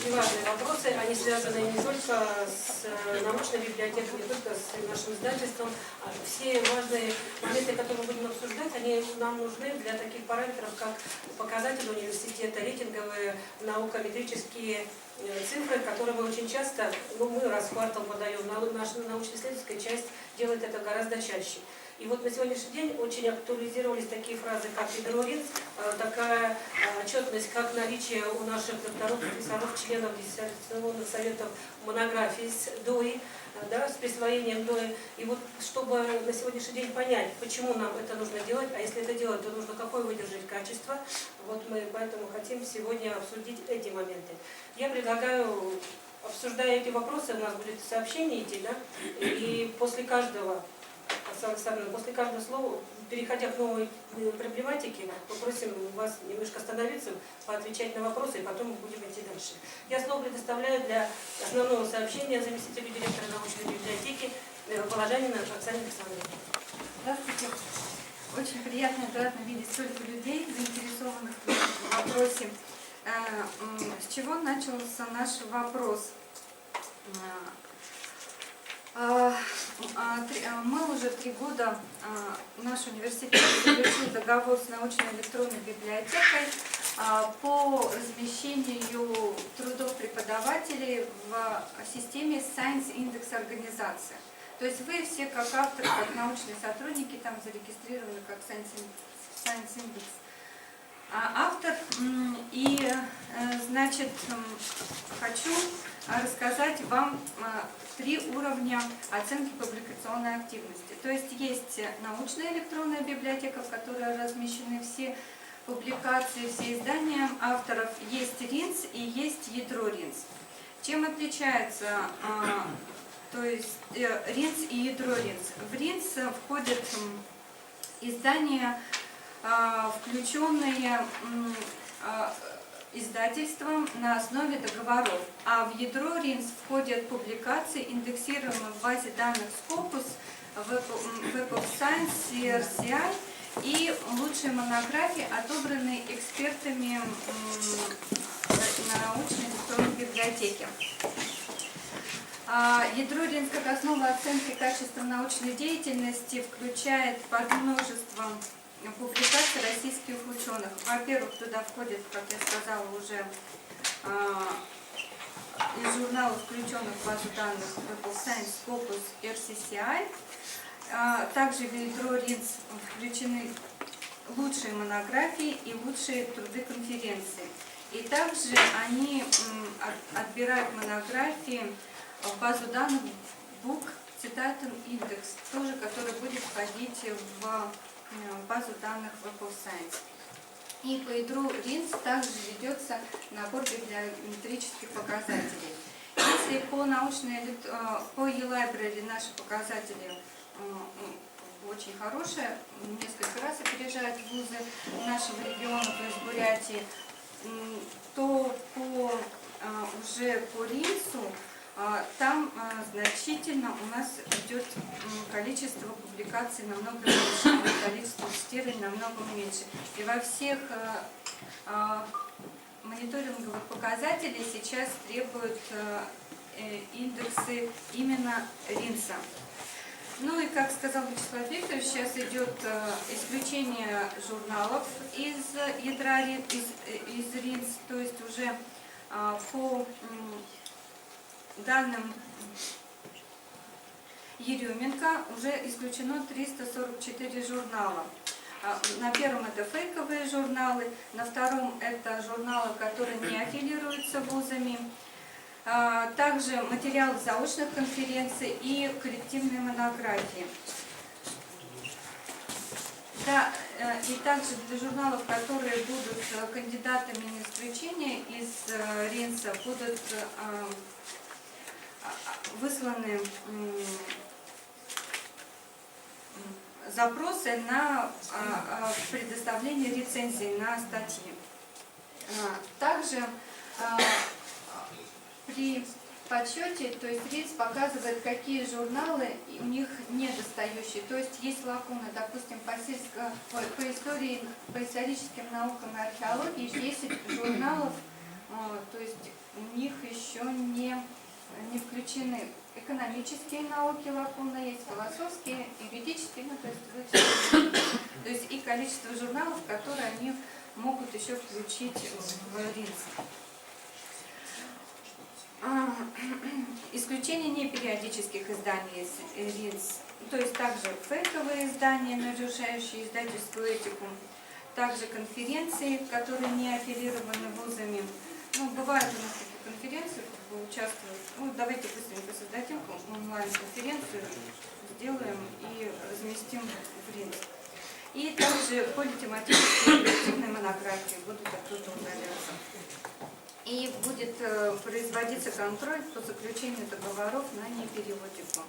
очень важные вопросы. Они связаны не только с научной библиотекой, не только с нашим издательством. Все важные моменты, которые мы будем обсуждать, они нам нужны для таких параметров, как показатели университета, рейтинговые наукометрические цифры, которые мы очень часто, мы раз в квартал подаем, наша научно-исследовательская часть делает это гораздо чаще. И вот на сегодняшний день очень актуализировались такие фразы, как ядро-РИНС, такая отчетность, как наличие у наших докторов, профессоров, членов диссертационных советов монографий с ДОИ, да, с присвоением ДОИ. И вот чтобы на сегодняшний день понять, почему нам это нужно делать, а если это делать, то нужно какое выдержать качество, вот мы поэтому хотим сегодня обсудить эти моменты. Я предлагаю, обсуждая эти вопросы, у нас будет сообщение идти, да, и после каждого после каждого слова, переходя к новой проблематике, мы просим вас немножко остановиться, поотвечать на вопросы, и потом мы будем идти дальше. Я слово предоставляю для основного сообщения заместителю директора научной библиотеки Положанина Оксане Александровне. Здравствуйте. Очень приятно и приятно видеть столько людей, заинтересованных в вопросе. С чего начался наш вопрос? Мы уже 3 года, наш университет заключил договор с научной электронной библиотекой по размещению трудов преподавателей в системе Science Index организации. То есть вы все как авторы, как научные сотрудники там зарегистрированы как Science Index автор. И, значит, хочу рассказать вам 3 уровня оценки публикационной активности. То есть научная электронная библиотека, в которой размещены все публикации, все издания авторов, есть РИНС и есть ядро РИНС. Чем отличается то есть РИНС и ядро РИНС? В РИНС входят издания, включенные издательством на основе договоров, а в ядро РИНС входят публикации, индексируемые в базе данных Scopus, Web of Science, CRCI и лучшие монографии, отобранные экспертами на научной электронной библиотеке. Ядро РИНС как основа оценки качества научной деятельности включает под множество публикаций российских ученых. Во-первых, туда входит, как я сказала, уже из журналов, включенных в базу данных Web of Science, Scopus, RCCI. Также в ядро РИНС включены лучшие монографии и лучшие труды конференции. И также они отбирают монографии в базу данных Book Citation Index, тоже, который будет входить в базу данных Web of Science. И по ядру РИНС также ведется набор библиометрических показателей. Если по e-library наши показатели очень хорошие, несколько раз опережают вузы нашего региона, то есть Бурятии, то уже по РИНСу там значительно у нас идет количество публикаций намного меньше, количество цитирований намного меньше. И во всех мониторинговых показателей сейчас требуют индексы именно РИНСа. Ну и, как сказал Вячеслав Викторович, сейчас идет исключение журналов из ядра из РИНС, то есть уже по данным Еременко уже исключено 344 журнала. На первом это фейковые журналы, на втором это журналы, которые не аффилируются вузами, также материалы заочных конференций и коллективные монографии. Да, и также для журналов, которые будут кандидатами на исключение из РИНСа, будут высланы запросы на предоставление рецензий на статьи. Также при подсчете, то есть РИНС показывает, какие журналы у них недостающие, то есть есть лакуны, допустим, по истории, по историческим наукам и археологии 10 журналов то есть у них еще не включены экономические науки лакуна, есть философские, юридические, ну, то есть и количество журналов, которые они могут еще включить в РИНС. Исключение непериодических изданий РИНС, то есть также фейковые издания, нарушающие издательскую этику, также конференции, которые не аффилированы вузами. Ну, бывают у нас такие конференции, как бы участвуют. Ну, давайте быстренько создадим онлайн-конференцию, сделаем и разместим в РИНС. И также политематические коллективные монографии будут оттуда удаляться. И будет производиться контроль по заключению договоров на непереводику.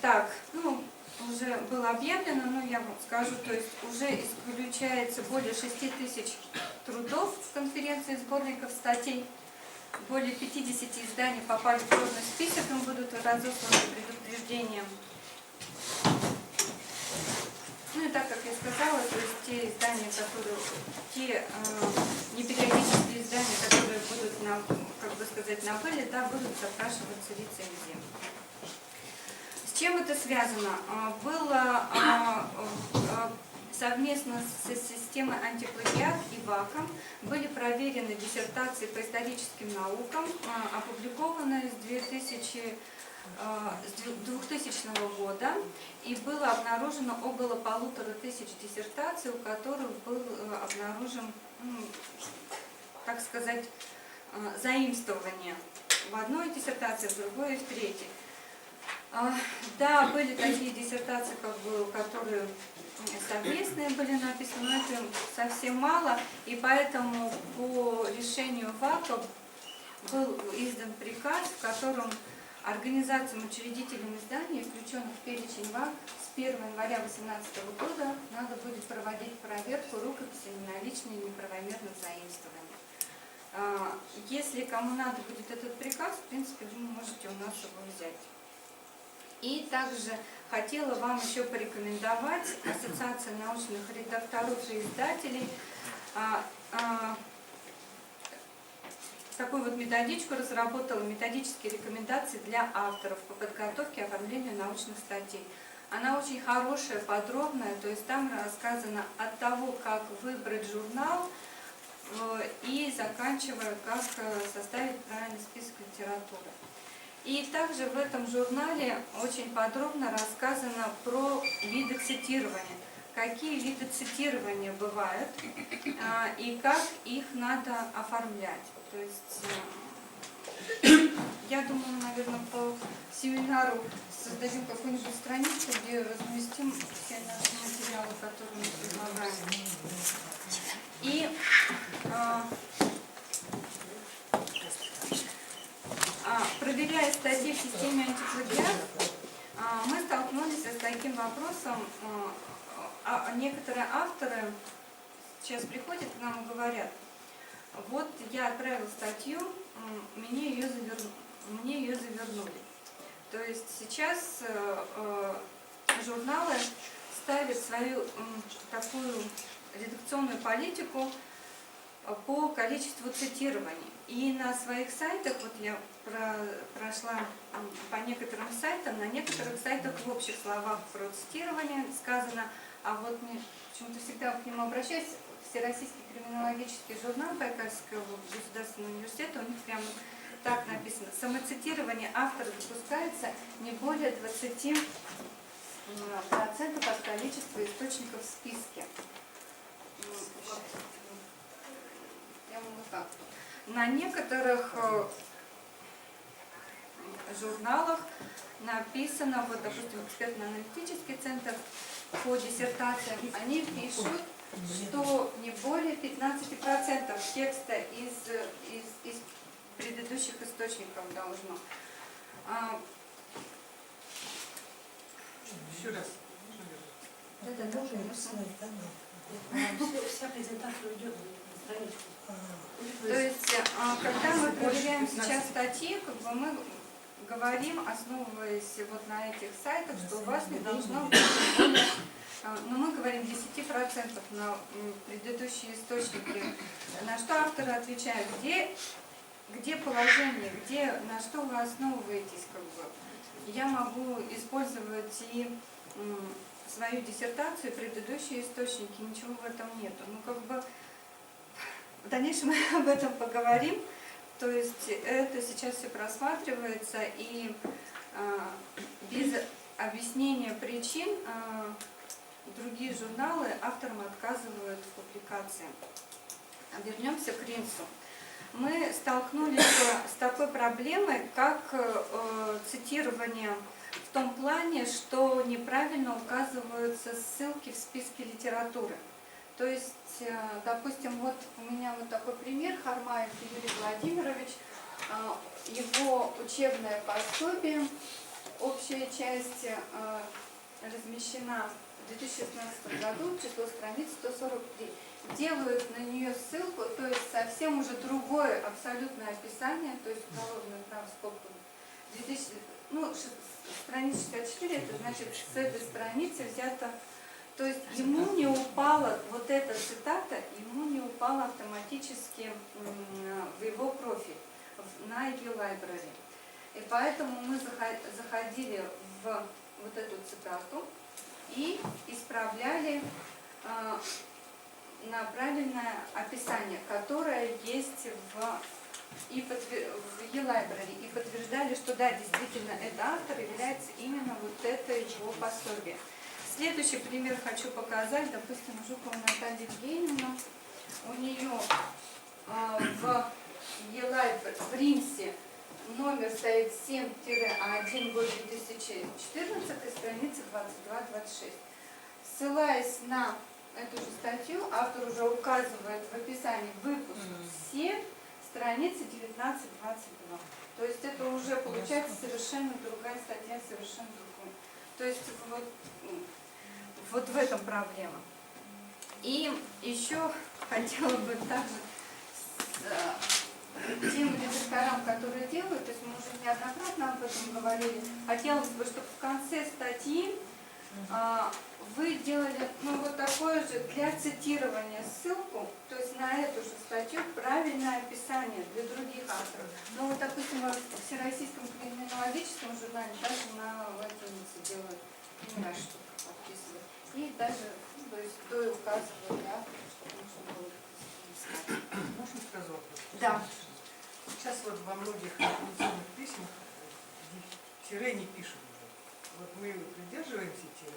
Так, ну, уже было объявлено, но я вам скажу, то есть уже исключается более 6000 трудов в конференции сборников статей, более 50 изданий попали в черный список, им будут разосланы предупреждения. Ну и так, как я сказала, то есть те издания, которые, те непериодические издания, которые будут, на, как бы сказать, на вылет, да, будут запрашиваться лицензии. С чем это связано? Было совместно с системой антиплагиат и ВАКом были проверены диссертации по историческим наукам, опубликованные с 2000 года, и было обнаружено около 1500 диссертаций, у которых был обнаружен, так сказать, заимствование в одной диссертации, в другой и в третьей. Да, были такие диссертации, как бы, которые совместные были написаны, но это совсем мало, и поэтому по решению ВАКа был издан приказ, в котором организациям, учредителям изданий, включенных в перечень ВАК, с 1 января 2018 года надо будет проводить проверку рукописей на наличные неправомерных заимствований. Если кому надо будет этот приказ, в принципе, вы можете у нас его взять. И также хотела вам еще порекомендовать Ассоциация научных редакторов и издателей такую вот методичку разработала, методические рекомендации для авторов по подготовке и оформлению научных статей. Она очень хорошая, подробная, то есть там рассказано от того, как выбрать журнал и заканчивая, как составить правильный список литературы. И также в этом журнале очень подробно рассказано про виды цитирования. Какие виды цитирования бывают и как их надо оформлять. То есть, я думаю, наверное, по семинару создадим какую-нибудь страницу, где разместим все наши материалы, которые мы предлагаем. И проверяя статьи в системе антиплагиат, мы столкнулись с таким вопросом. Некоторые авторы сейчас приходят к нам и говорят: вот я отправила статью, мне ее завернули. То есть сейчас журналы ставят свою такую редакционную политику по количеству цитирований. И на своих сайтах, вот я прошла по некоторым сайтам, на некоторых сайтах в общих словах про цитирование сказано, а вот мне почему-то всегда к нему обращаюсь, Всероссийский криминологический журнал Байкальского государственного университета, у них прямо так написано: самоцитирование автора допускается не более 20% от количества источников в списке. На некоторых журналах написано, вот, допустим, экспертно-аналитический центр по диссертациям, они пишут, что не более 15% текста из предыдущих источников должно. Еще раз. Да, конечно. Вся презентация уйдет на страничку. То есть, когда мы проверяем сейчас статьи, как бы мы говорим, основываясь вот на этих сайтах, что у вас не должно быть более но мы говорим 10% на предыдущие источники, на что авторы отвечают, где положение, на что вы основываетесь, как бы. Я могу использовать и свою диссертацию, предыдущие источники, ничего в этом нету. Ну, как бы, в дальнейшем мы об этом поговорим. То есть это сейчас все просматривается, и без объяснения причин другие журналы авторам отказывают в публикации. Вернемся к Ринсу. Мы столкнулись с такой проблемой, как цитирование в том плане, что неправильно указываются ссылки в списке литературы. То есть, допустим, вот у меня вот такой пример, Хармаев Юрий Владимирович, его учебное пособие, общая часть размещена в 2016 году, число страниц 143. Делают на нее ссылку, то есть совсем уже другое абсолютное описание, то есть уголовное право скобка. Страница 64, это значит с этой страницы взято. То есть ему не упала, вот эта цитата, ему не упала автоматически в его профиль, на e-library. И поэтому мы заходили в вот эту цитату и исправляли на правильное описание, которое есть в e-library, и подтверждали, что да, действительно, этот автор является именно вот это его пособие. Следующий пример хочу показать, допустим, Жукова Наталья Евгеньевна. У нее в e-library, в Ринсе, номер стоит 7-1, год 2014, страница 22-26. Ссылаясь на эту же статью, автор уже указывает в описании выпуск все страницы 19-22. То есть это уже получается совершенно другая статья, совершенно другая. То есть вот в этом проблема. И еще хотела бы также тем редакторам, которые делают, то есть мы уже неоднократно об этом говорили, хотелось бы, чтобы в конце статьи вы делали вот такое же для цитирования ссылку, то есть на эту же статью правильное описание для других авторов. Ну вот, допустим, в Всероссийском криминологическом журнале даже на латинице делают, не знаю, что подписывают. И даже, то есть, указывают автору, чтобы нужно было искать. Можно сразу вопрос? Да. Сейчас вот во многих апелляционных письмах тире не пишем уже. Вот мы придерживаемся тире.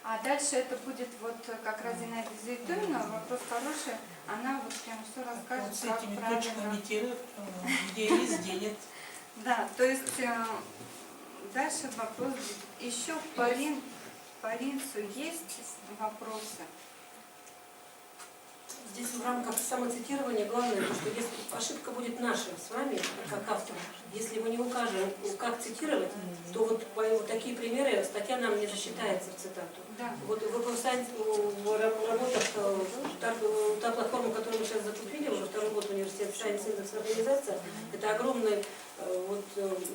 А дальше это будет вот как раз Зинаида Зайтунина, вопрос хороший, она вот прям все расскажет, вот с как этими правильно. точками тире, где есть, где нет. Да, то есть дальше вопрос будет. Еще по Ринсу есть вопросы? Здесь в рамках самоцитирования главное, что если ошибка будет наша с вами, как автора, если мы не укажем, как цитировать, то вот такие примеры, статья нам не засчитается в цитату. Да. Вот в работах, та платформа, которую мы сейчас закупили, уже второй год университет Science Index организация, это огромный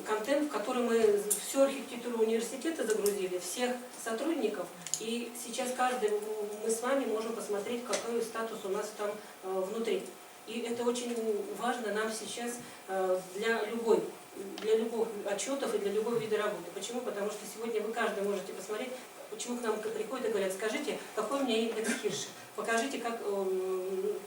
контент, в который мы всю архитектуру университета загрузили, всех сотрудников, и сейчас мы с вами можем посмотреть, какой статус у нас там внутри. И это очень важно нам сейчас для любых отчетов и для любого вида работы. Почему? Потому что сегодня вы каждый можете посмотреть, почему к нам приходят и говорят, скажите, какой у меня индекс Хирша, покажите, как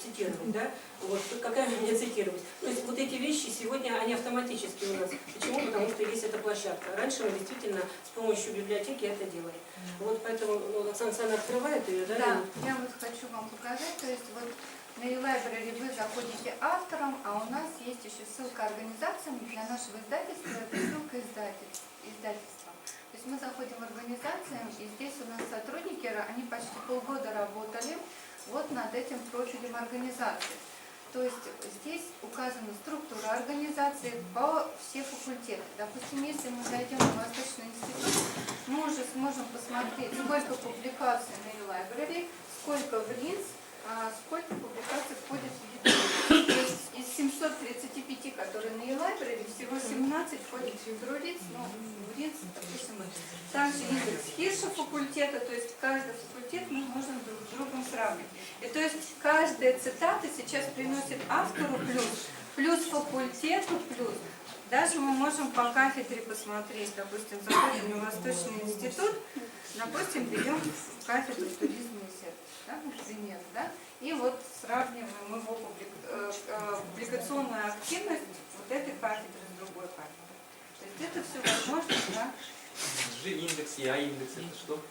цитировать, да? Вот, какая у меня цитировать. То есть вот эти вещи сегодня, они автоматически у нас. Почему? Потому что есть эта площадка. Раньше мы действительно с помощью библиотеки это делали. Вот поэтому Оксана открывает ее, да? Да, я вот хочу вам показать, то есть вот на e-library вы заходите автором, а у нас есть еще ссылка организациям для нашего издательства, это ссылка издательства. То есть мы заходим в организациям, и здесь у нас сотрудники, они почти полгода работали вот над этим профилем организации. То есть здесь указана структура организации по все факультеты. Допустим, если мы зайдем в Восточный институт, мы уже сможем посмотреть, сколько публикаций на e-library, сколько в Ринс, сколько публикаций входит в e-library. То есть из 735, которые на e-library, Library, всего 17 входит в игру лиц, но в лиц, допустим, также индекс Хирша факультета, то есть каждый факультет мы можем друг с другом сравнивать. И то есть каждая цитата сейчас приносит автору плюс факультету плюс. Даже мы можем по кафедре посмотреть, допустим, заходим в Восточный институт, допустим, берем кафедру туризма и сервиса, да, например, да, и вот сравниваем его публикационную активность вот этой кафедры с другой кафедрой. То есть это все возможно, да. G-индекс и A-индекс это что?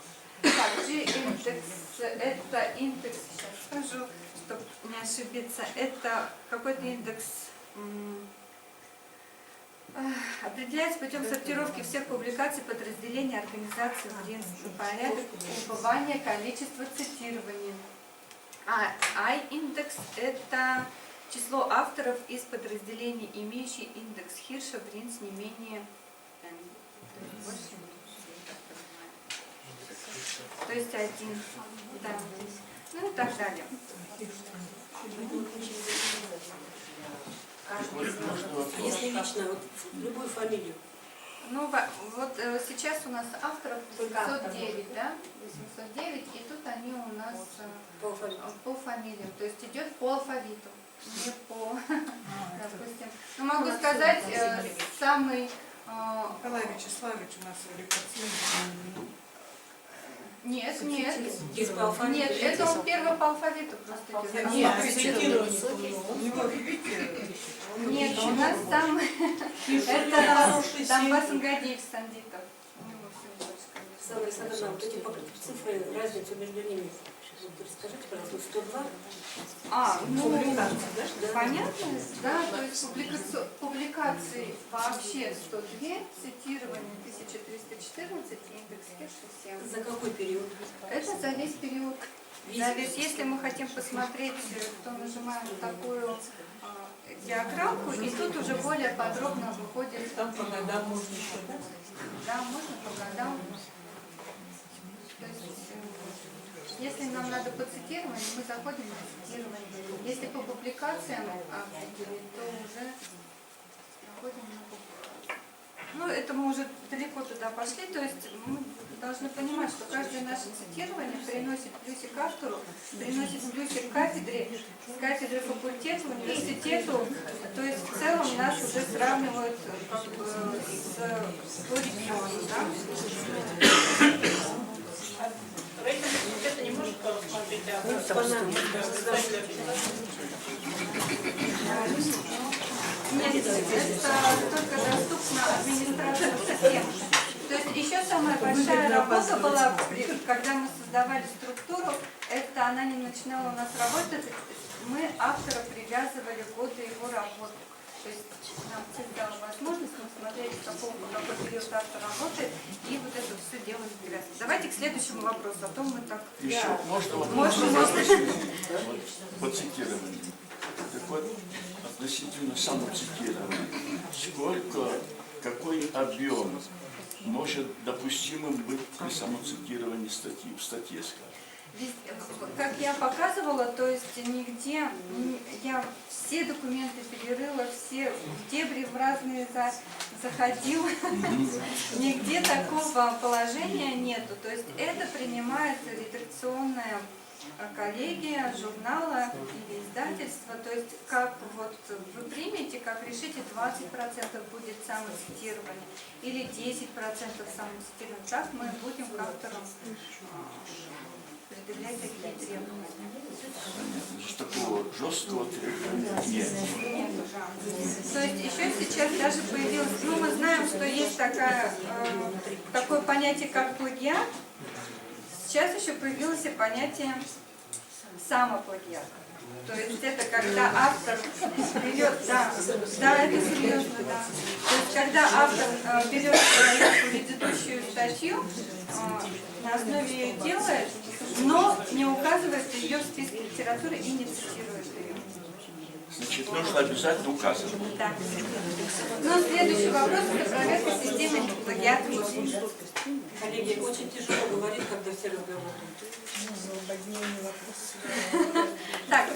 Так, G-индекс, это индекс, сейчас скажу, чтобы не ошибиться, это какой-то индекс, определяется путем сортировки всех публикаций подразделений организации в принципе порядок упования, количество цитирований. А I-индекс – это число авторов из подразделений, имеющие индекс Хирша в Ринс не менее N. То есть один. Да. Ну и так далее. А если лично, вот любую фамилию? Ну, вот сейчас у нас авторов 809, да? 809, и тут они у нас по фамилиям. То есть идет по алфавиту, не по, допустим. Ну, могу сказать, самый... Николай Вячеславович у нас репортер. Нет, Есть по алфавиту? нет, это он первый по алфавиту просто идет. Нет, цитирование. У него, видите, Нет, у нас там, это там Басангадиев Сандитов. У него все больше, конечно. Александровна, вот эти цифры, разницу между ними, вот расскажите, пожалуйста, 102? Ну, понятно, да, то есть публикаций вообще 102, цитирование 1314, индекс Хирша 7. За какой период? Это за весь период. За весь, если мы хотим посмотреть, то нажимаем такую диаграммку, и тут уже более подробно выходит. Там по годам можно еще, да? Да, можно по годам. То есть, если нам надо по цитированию, мы заходим на цитирование. Если по публикациям, то уже заходим на публикацию. Ну, это мы уже далеко туда пошли, то есть мы должны понимать, что каждое наше цитирование приносит плюсик автору, приносит плюсик кафедре, с кафедры факультету, университету, то есть в целом нас уже сравнивают как бы по региону, да? Рейтинг факультета не может посмотреть, а Нет, это только доступно администратору системы. То есть еще самая большая работа была, когда мы создавали структуру, это она не начинала у нас работать, мы автора привязывали к году его работы. То есть нам цель дала возможность смотреть, какой период автор работает, и вот это все делаем привязку. Давайте к следующему вопросу, а то мы так... Еще можно вопрос? Можно. Вот, по цитированию. Так вот, относительно самоцитирования, какой объем может допустимым быть при самоцитировании статьи, в статье, скажем? Как я показывала, то есть нигде, я все документы перерыла, все в дебри в разные заходила, нигде такого положения нету. То есть это принимается редакционная коллегия журнала или издательства, то есть как вот вы примете, как решите, 20% будет самоцитирование или 10% самоцитирование, так мы будем к авторам предъявлять такие требования. Такого жесткого требования нет. Нет. То есть еще сейчас даже появилось, ну мы знаем, что есть такое понятие, как плагиат. Сейчас еще появилось и понятие самоплагиат. То есть это когда автор берет, да, это серьезно, да. То есть когда автор берет свою предыдущую статью, на основе ее делает, но не указывает ее в списке литературы и не цитирует ее. Значит, нужно обязательно указывать. Да. Но следующий вопрос – это проверка системы плагиата. Коллеги, очень тяжело говорить, когда все разговаривают. Так,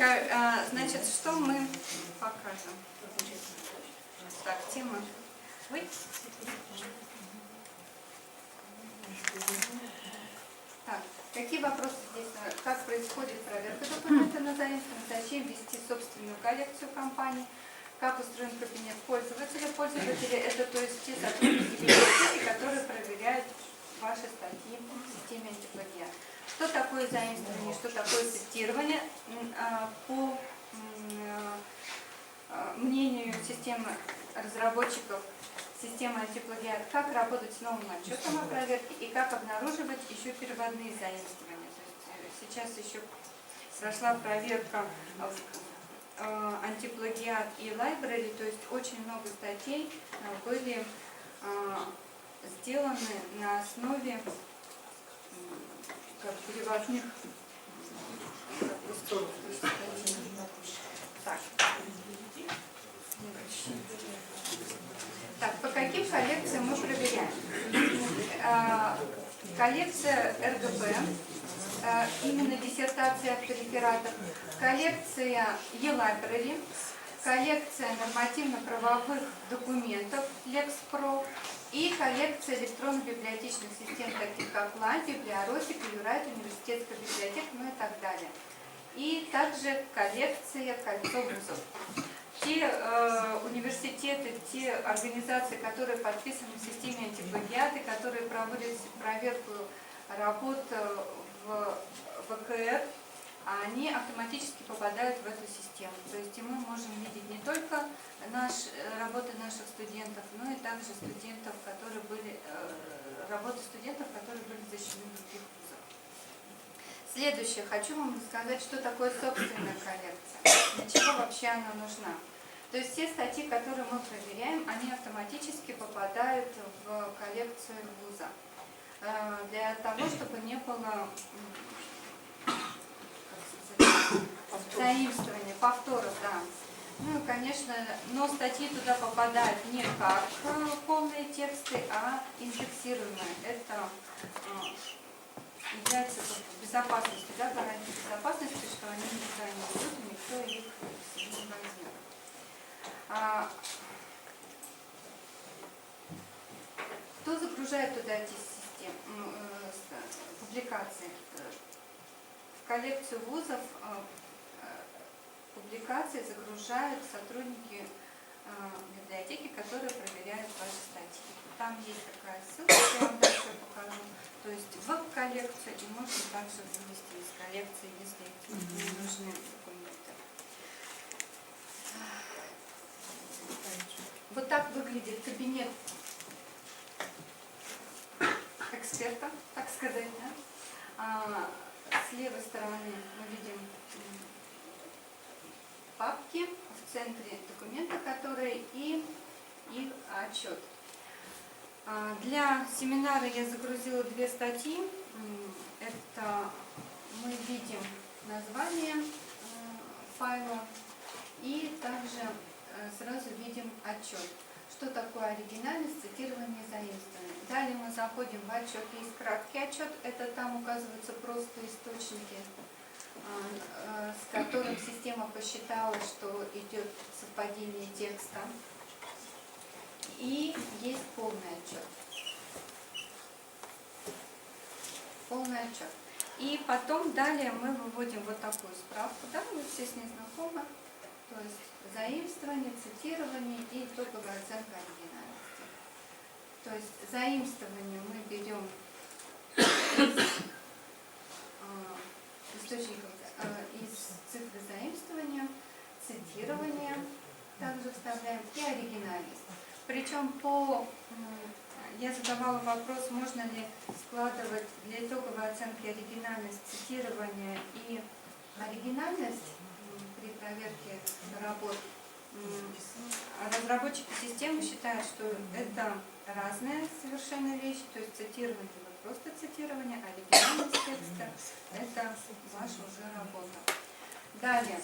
значит, что мы покажем? Так, тема. Вы? Так, какие вопросы здесь? Как происходит проверка документа на заимствование? Зачем вести собственную коллекцию компаний? Как устроен кабинет пользователя? Пользователи — это то есть те сотрудники библиотеки, которые проверяют ваши статьи в системе антиплагиат. Что такое заимствование, что такое цитирование? По мнению системы разработчиков системы антиплагиат, как работать с новым отчетом о проверке и как обнаруживать еще переводные заимствования. То есть сейчас еще прошла проверка антиплагиат и library, то есть очень много статей были сделаны на основе переводных. Так, по каким коллекциям мы проверяем? Коллекция РГП, именно диссертация от рефератов, коллекция e-library, коллекция нормативно-правовых документов LexPro и коллекция электронно-библиотечных систем, таких как LAN, Библиоросик, Юрайт, университетская библиотека, ну и так далее. И также коллекция кольцо вузов. Те университеты, те организации, которые подписаны в системе антиплагиаты, которые проводят проверку работ в ВКР, они автоматически попадают в эту систему. То есть мы можем видеть не только работы наших студентов, но и также студентов, которые были, работы студентов, которые были защищены в других вузах. Следующее. Хочу вам сказать, что такое собственная коллекция. Для чего вообще она нужна? То есть все статьи, которые мы проверяем, они автоматически попадают в коллекцию вуза. Для того, чтобы не было заимствования, повторов, да. Ну и, конечно, но статьи туда попадают не как полные тексты, а индексируемые. Это является безопасностью, да, гарантией безопасности, что они никуда не идут, и никто их не возьмет. Кто загружает туда эти публикации? В коллекцию вузов публикации загружают сотрудники библиотеки, которые проверяют ваши статьи. Там есть такая ссылка, я вам дальше покажу. То есть в коллекцию, и можно также вывести из коллекции, если не нужны документы. Вот так выглядит кабинет эксперта, так сказать. Да? С левой стороны мы видим папки, в центре документа, которые и их отчет. Для семинара я загрузила 2 статьи. Это мы видим название файла и также сразу видим отчет. Что такое оригинальность, цитирование, заимствование. Далее мы заходим в отчет. Есть краткий отчет, это там указываются просто источники, с которым система посчитала, что идет совпадение текста. И есть полный отчет. Полный отчет. И потом далее мы выводим вот такую справку, да, вы все с ней знакомы. То есть заимствование, цитирование и итоговая оценка оригинальности. То есть заимствование мы берем из источников, из цифры заимствования, цитирование также вставляем и оригинальность. Причем я задавала вопрос, можно ли складывать для итоговой оценки оригинальность, цитирование и оригинальность при проверке работ. Разработчики системы считают, что это разные совершенно вещи, то есть цитирование — это просто цитирование, а оригинальность текста — это ваша уже работа. Далее.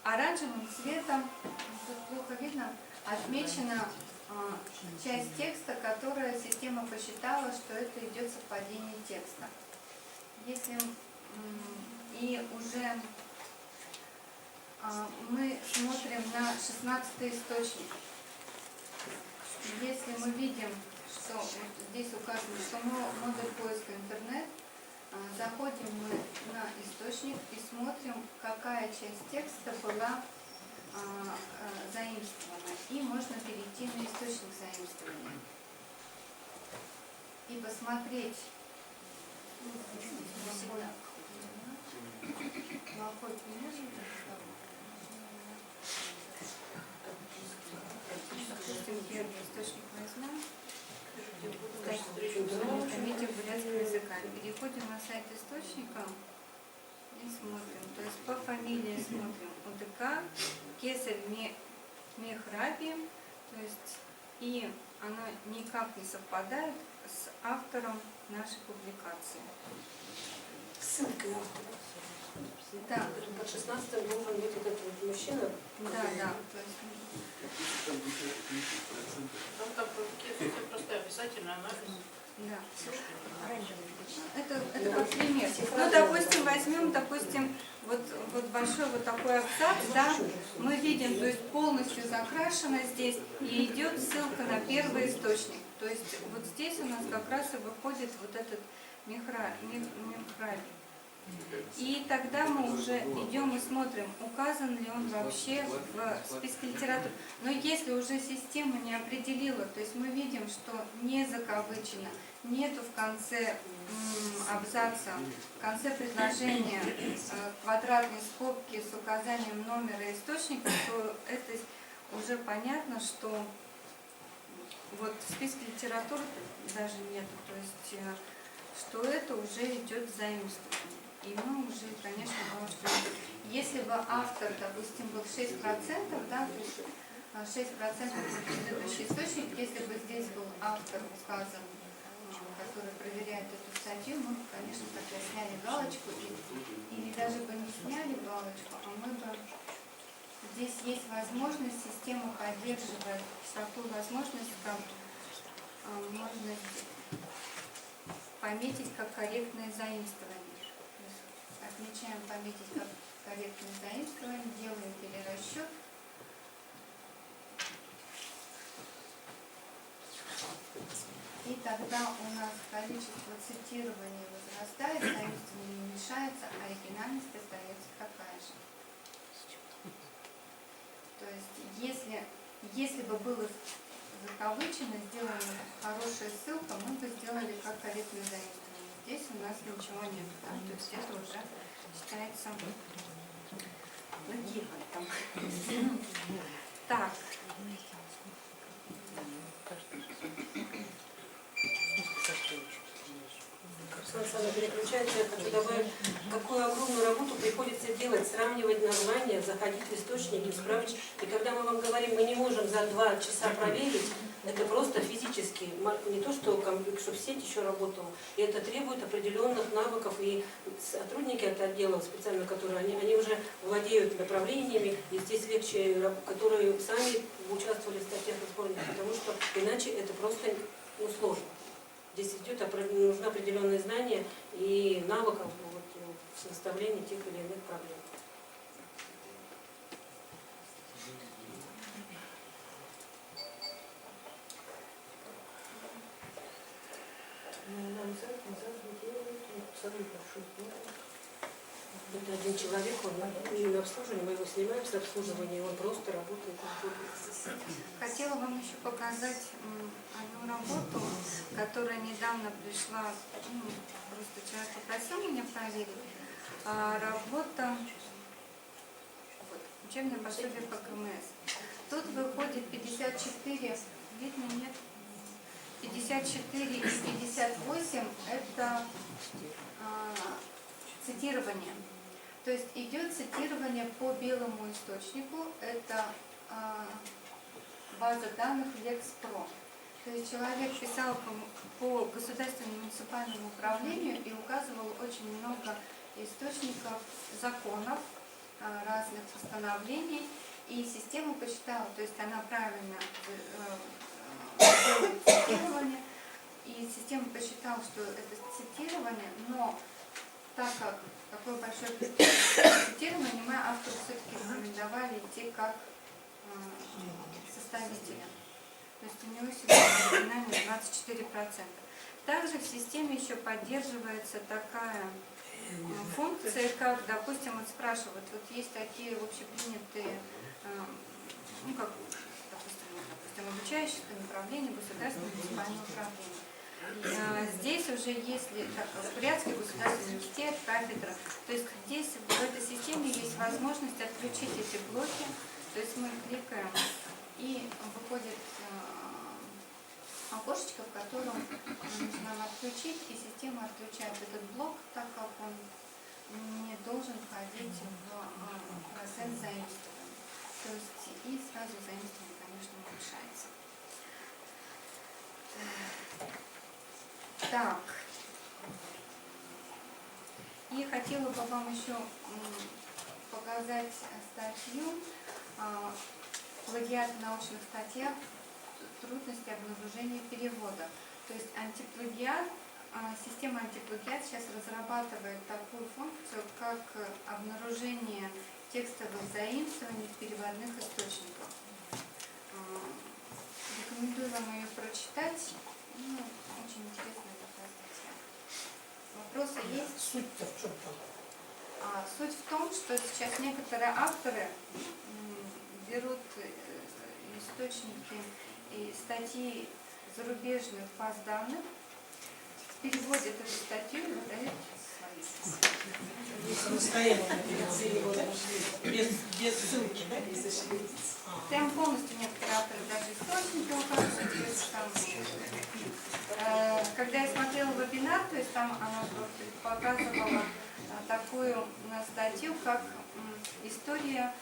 Оранжевым цветом, тут плохо видно, отмечена часть текста, которая система посчитала, что это идет совпадение текста. Если и уже мы смотрим на 16-й источник. Если мы видим, что вот здесь указано, что модуль поиска интернет, заходим мы на источник и смотрим, какая часть текста была заимствована. И можно перейти на источник заимствования. И посмотреть, допустим, первый источник возьмем, комитет бурятского языка. Переходим на сайт источника и смотрим. То есть по фамилии смотрим УДК, Кесарь Мехраби, то есть и она никак не совпадает с автором нашей публикации. Ссылкой автора. Да, Под 16 должен быть этот вот мужчина. да. То есть, Там просто обязательно анализ. да. Это как пример. Ну, допустим, возьмем, вот большой вот такой абзац, да, мы видим, то есть полностью закрашено здесь, и идет ссылка на первый источник. То есть вот здесь у нас как раз и выходит вот этот Мехраби. И тогда мы уже идем и смотрим, указан ли он вообще в списке литературы. Но если уже система не определила, то есть мы видим, что не закавычено, нету в конце абзаца, в конце предложения квадратной скобки с указанием номера источника, то это уже понятно, что вот в списке литературы даже нету, то есть что это уже идет заимствование. И мы уже, конечно, галочку. Если бы автор, допустим, был 6%, да, то есть 6% предыдущий источник, если бы здесь был автор указан, который проверяет эту статью, мы, конечно, тогда сняли галочку, или даже бы не сняли галочку, а мы бы... Здесь есть возможность, система поддерживает такую возможность, как можно пометить как корректное заимствование. Отмечаем пометить как корректное заимствование, делаем перерасчет. И тогда у нас количество цитирований возрастает, заимствование уменьшается, а оригинальность остается такая же. То есть, если бы было закавычено, сделана хорошая ссылка, мы бы сделали как корректное заимствование. Здесь у нас ничего нет, да? То есть это уже считается логиком. Так. Александра переключается, я хочу добавить, какую огромную работу приходится делать, сравнивать названия, заходить в источники, в справочники. И когда мы вам говорим, мы не можем за 2 часа проверить, это просто физически, не то, что сеть еще работала. И это требует определенных навыков, и сотрудники от отдела специально, которые они уже владеют направлениями, и здесь легче, которые сами участвовали в статьях и сборниках, потому что иначе это просто сложно. Здесь нужны определенные знания и навыков в составлении тех или иных проблем. Самый большой сбор. Это один человек, он на обслуживании, мы его снимаем с обслуживания, и он просто работает. Хотела вам еще показать одну работу, которая недавно пришла, просто человек попросил меня проверить. Работа, вот, учебное пособие по КМС. Тут выходит 54, видно, нет? 54 и 58 это цитирование. То есть идет цитирование по белому источнику, это база данных Лекс.Про. То есть человек писал по государственному муниципальному управлению и указывал очень много источников законов, разных постановлений, и система посчитала, то есть она правильно делает цитирование, и система посчитала, что это цитирование, но так как такое большое цитирование, мы автору все-таки рекомендовали идти как составителя. То есть у него сегодня оригинальность 24%. Также в системе еще поддерживается такая функция, как, допустим, вот спрашивают, вот есть такие общепринятые, ну, как, допустим, обучающие направления государственного муниципального управления. Здесь уже, если так, Бурятский государственный университет, кафедра, то есть здесь в этой системе есть возможность отключить эти блоки, то есть мы кликаем и выходит окошечко, в котором нужно нам отключить, и система отключает этот блок, так как он не должен входить в процесс заимствования. То есть и сразу заимствование, конечно, уменьшается. Так. И хотела бы вам еще показать статью «Плагиат в научных статьях. Трудности обнаружения перевода». То есть антиплагиат, система антиплагиат сейчас разрабатывает такую функцию, как обнаружение текстовых заимствований в переводных источниках. Рекомендую вам ее прочитать. Ну, очень интересная такая статья. Вопросы есть? Суть-то в чем там? Суть в том, что сейчас некоторые авторы берут источники и статьи зарубежных баз данных, переводят эту статью и выдают свои. Самостоятельно без ссылки, да, если шевелиться. Там полностью некоторые авторы даже источники указывают. То есть, там, когда я смотрела вебинар, то есть там она показывала такую статью, как история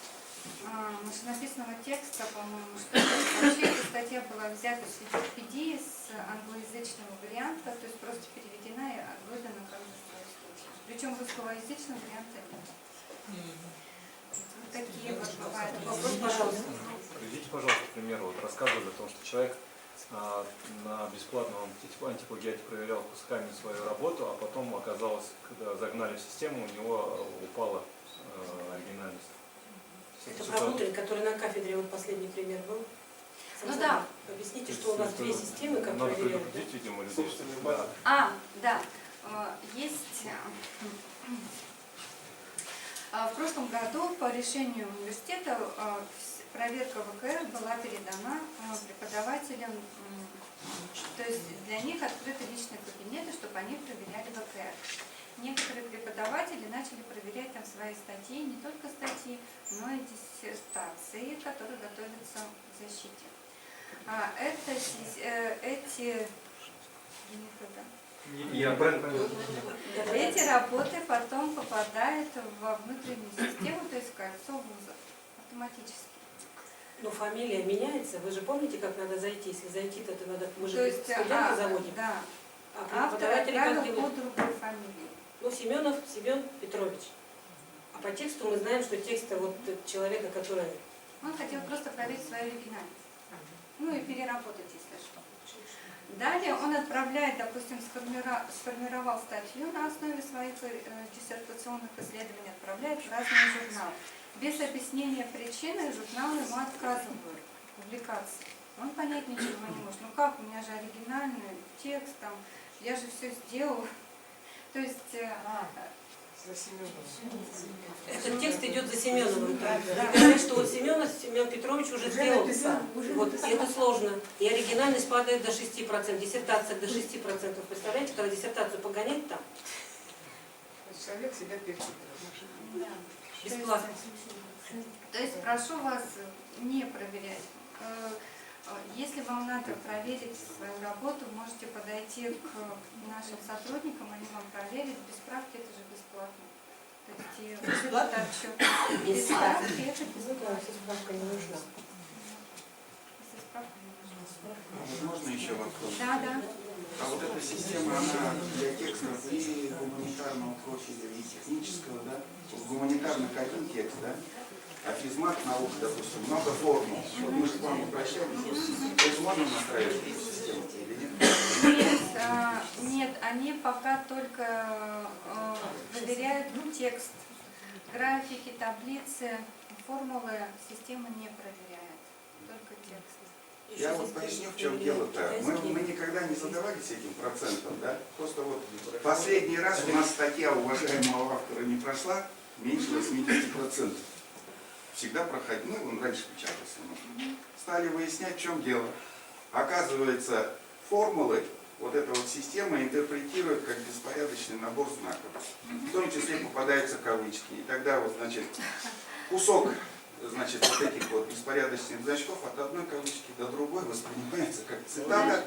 машинописного текста, по-моему, что вообще эта статья была взята с Википедии, с англоязычного варианта, то есть просто переведена и выдана как достойная статья. Причем русскоязычного варианта нет. Вот такие вот бывают. Вопрос, пожалуйста. Приведите, пожалуйста, пример. Вот рассказывали о том, что человек на бесплатном антиплагиате проверял кусками свою работу, а потом оказалось, когда загнали в систему, у него упала оригинальность. Это про Бутрин, который на кафедре, вот последний пример был. Ну да. Объясните, что у нас две системы, как надо проверяют. предупредить, видимо, людей. Да. Да. Есть. В прошлом году по решению университета проверка ВКР была передана преподавателям, то есть для них открыты личные кабинеты, чтобы они проверяли ВКР. Некоторые преподаватели начали проверять там свои статьи, не только статьи, но и диссертации, которые готовятся к защите. Эти работы потом попадают во внутреннюю систему, то есть в кольцо вузов автоматически. Но фамилия меняется. Вы же помните, как надо зайти? Если зайти, то это надо. Мы То же есть, студенты заводим. Да. А Автор преподаватели как отправил делают? по другой фамилии. Ну, Семенов Семен Петрович. А по тексту мы знаем, что текст вот человека, который... Он хотел просто проверить свою оригинальность. Ну и переработать, если что. Далее он отправляет, допустим, сформировал статью на основе своих диссертационных исследований, отправляет в разные журналы. Без объяснения причины журналы ему отказывают в публикации. Он понять ничего не может. Ну как, у меня же оригинальный текст, там, я же все сделал. То есть... Этот текст идет за Семеновым. Да. И говорят, что вот Семен Петрович уже сделал. Вот, и это сложно. И оригинальность падает до 6%, диссертация до 6%. Представляете, когда диссертацию погонять там? Человек себя перечитывает. Бесплатно. То есть прошу вас не проверять. Если вам надо проверить свою работу, можете подойти к нашим сотрудникам, они вам проверят. Без справки это же бесплатно. То есть Бесплатно? без справки это бесплатно. Справка не нужна. Если справка не нужна. Можно еще вопрос? Да. А вот эта система, она для текстов и гуманитарного профиля, и технического, да? В гуманитарных один текст, да? А физмат, наука, допустим, много формул. Вот мы же с вами прощались. То есть можно настраивать эту систему или нет? Нет, Нет, они пока только проверяют текст. Графики, таблицы, формулы система не проверяет, только текст. Я вот поясню, в чем дело-то. Мы никогда не задавались этим процентом, да? Просто вот последний раз у нас статья уважаемого автора не прошла, меньше 80%. Всегда проходил, ну, он раньше печатался. Стали выяснять, в чем дело. Оказывается, формулы вот эта вот система интерпретирует как беспорядочный набор знаков. В том числе попадаются кавычки. И тогда вот, значит, кусок, значит, вот этих вот беспорядочных значков от одной кавычки до другой воспринимается как цитата.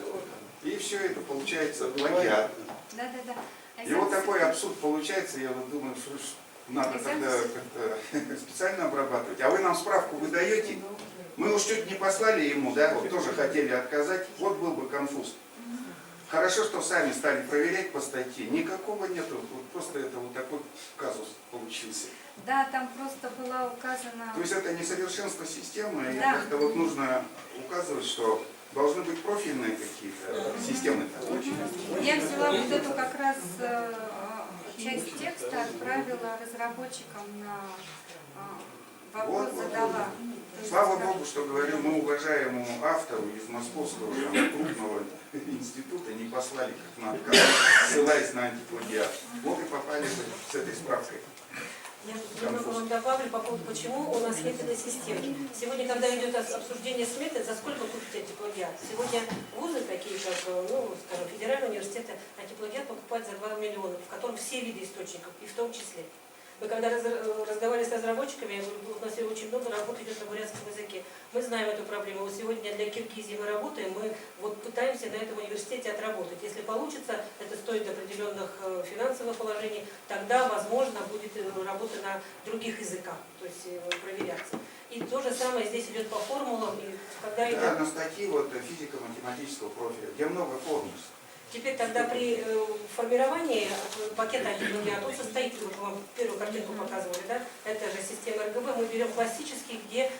И все это получается плагиат. Да. И вот такой абсурд получается. Я вот думаю, что надо тогда как-то специально обрабатывать. А вы нам справку выдаете? Мы уж чуть не послали ему, да, вот тоже хотели отказать. Вот был бы конфуз. Хорошо, что сами стали проверять по статье. Никакого нету. Вот просто это вот такой казус получился. Да, там просто была указана... То есть это несовершенство системы. И Да. как-то вот нужно указывать, что должны быть профильные какие-то системы. Я взяла вот эту как раз часть текста, отправила разработчикам на вопрос, Вот. задала. Слава Богу, что говорю, мы уважаемому автору из московского там, крупного института не послали, как надо, ссылаясь на антиплагиат. Вот и попали бы с этой справкой. Я немного вам добавлю по поводу, почему у нас нет этой системы. Сегодня, когда идет обсуждение сметы, за сколько купить антиплагиат? Сегодня вузы такие, как, ну, скажем, федеральные университеты, антиплагиат покупают за 2 миллиона, в котором все виды источников, и в том числе. Мы когда разговаривали с разработчиками, я говорю, у нас очень много работы идет на бурятском языке. Мы знаем эту проблему. Вот сегодня для Киргизии мы работаем, мы вот пытаемся на этом университете отработать. Если получится, это стоит определенных финансовых положений, тогда, возможно, будет работа на других языках, то есть проверяться. И то же самое здесь идет по формулам. И когда идет... Да, на статьи вот физико-математического профиля, где много формул. Теперь тогда при формировании пакета антиплагиат, он состоит, вот вам первую картинку показывали, да, это же система РГБ, мы берем классический, где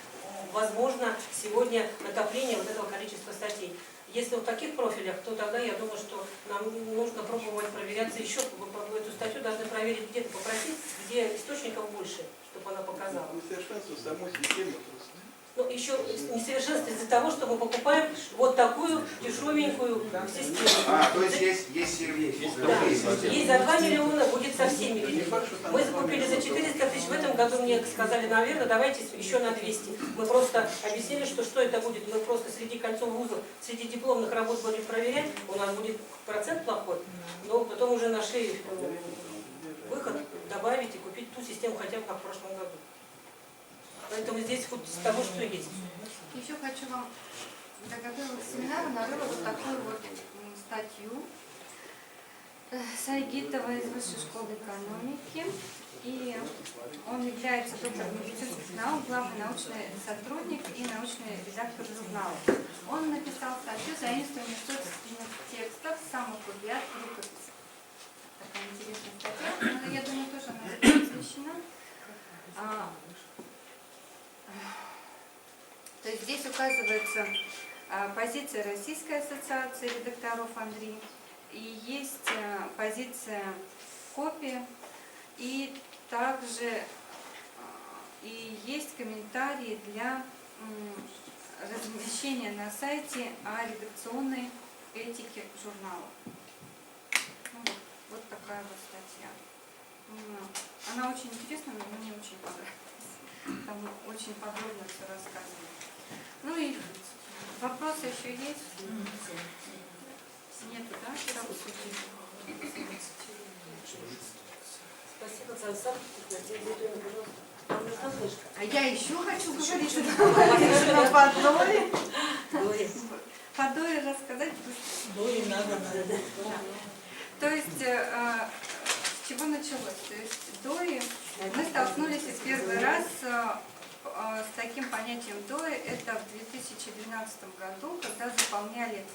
возможно сегодня накопление вот этого количества статей. Если в таких профилях, то тогда я думаю, что нам нужно пробовать проверяться еще, эту статью должны проверить где-то, попросить, где источников больше, чтобы она показала. Несовершенство самой системы просто. Ну, еще несовершенство из-за того, что мы покупаем вот такую дешевенькую систему. То есть есть сервис. Да. Есть за 2 миллиона, будет со всеми видами. Мы закупили за 400 тысяч, в этом году мне сказали, наверное, давайте еще на 200. Мы просто объяснили, что это будет. Мы просто среди кольцов вузов, среди дипломных работ будем проверять, у нас будет процент плохой, но потом уже нашли выход добавить и купить ту систему хотя бы как в прошлом году. Поэтому здесь хоть с того, что есть. Еще хочу вам, для готовила к семинару, нарыла вот такую вот статью Сайгитова из Высшей школы экономики. И он является доктором медицинских наук, главный научный сотрудник и научный редактор журнала. Он написал статью «Заимствование собственных текстов, самоплагиат и рукописи». Такая интересная статья, но я думаю, тоже она будет посвящена. То есть здесь указывается позиция Российской ассоциации редакторов Андрей, и есть позиция копии, и также и есть комментарии для размещения на сайте о редакционной этике журнала. Вот такая вот статья. Она очень интересная, но мне очень понравилась. Там очень подробно все рассказано. Ну и вопросы еще есть? Нету, да? Спасибо, Оксана. Вам нужна книжка? А я еще хочу говорить по Доре рассказать. Доре надо. То есть, с чего началось? То есть, Доре мы столкнулись в первый раз с таким понятием ДОИ, это в 2012 году, когда заполняли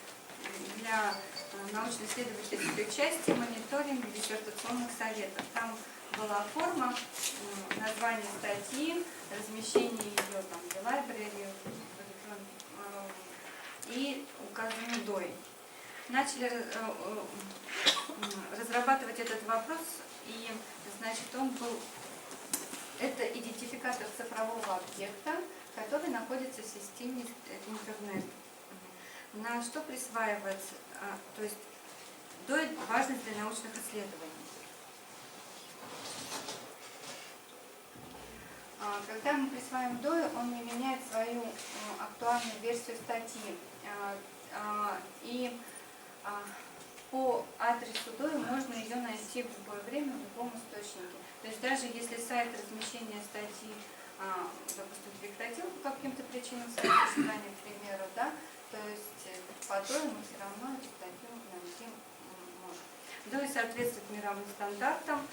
для научно-исследовательской части мониторинг диссертационных советов. Там была форма, название статьи, размещение ее там в library и указано ДОИ. начали разрабатывать этот вопрос, и, значит, это идентификатор цифрового объекта, который находится в системе интернет. На что присваивается, то есть DOI важность для научных исследований. Когда мы присваиваем DOI, он не меняет свою актуальную версию статьи. И по адресу DOI можно ее найти в любое время, в любом источнике. То есть даже если сайт размещения статьи, допустим, прекратил по каким-то причинам свое содержание, к примеру, да, то есть по DOI мы все равно эту статью найти можем. DOI соответствует мировым стандартам,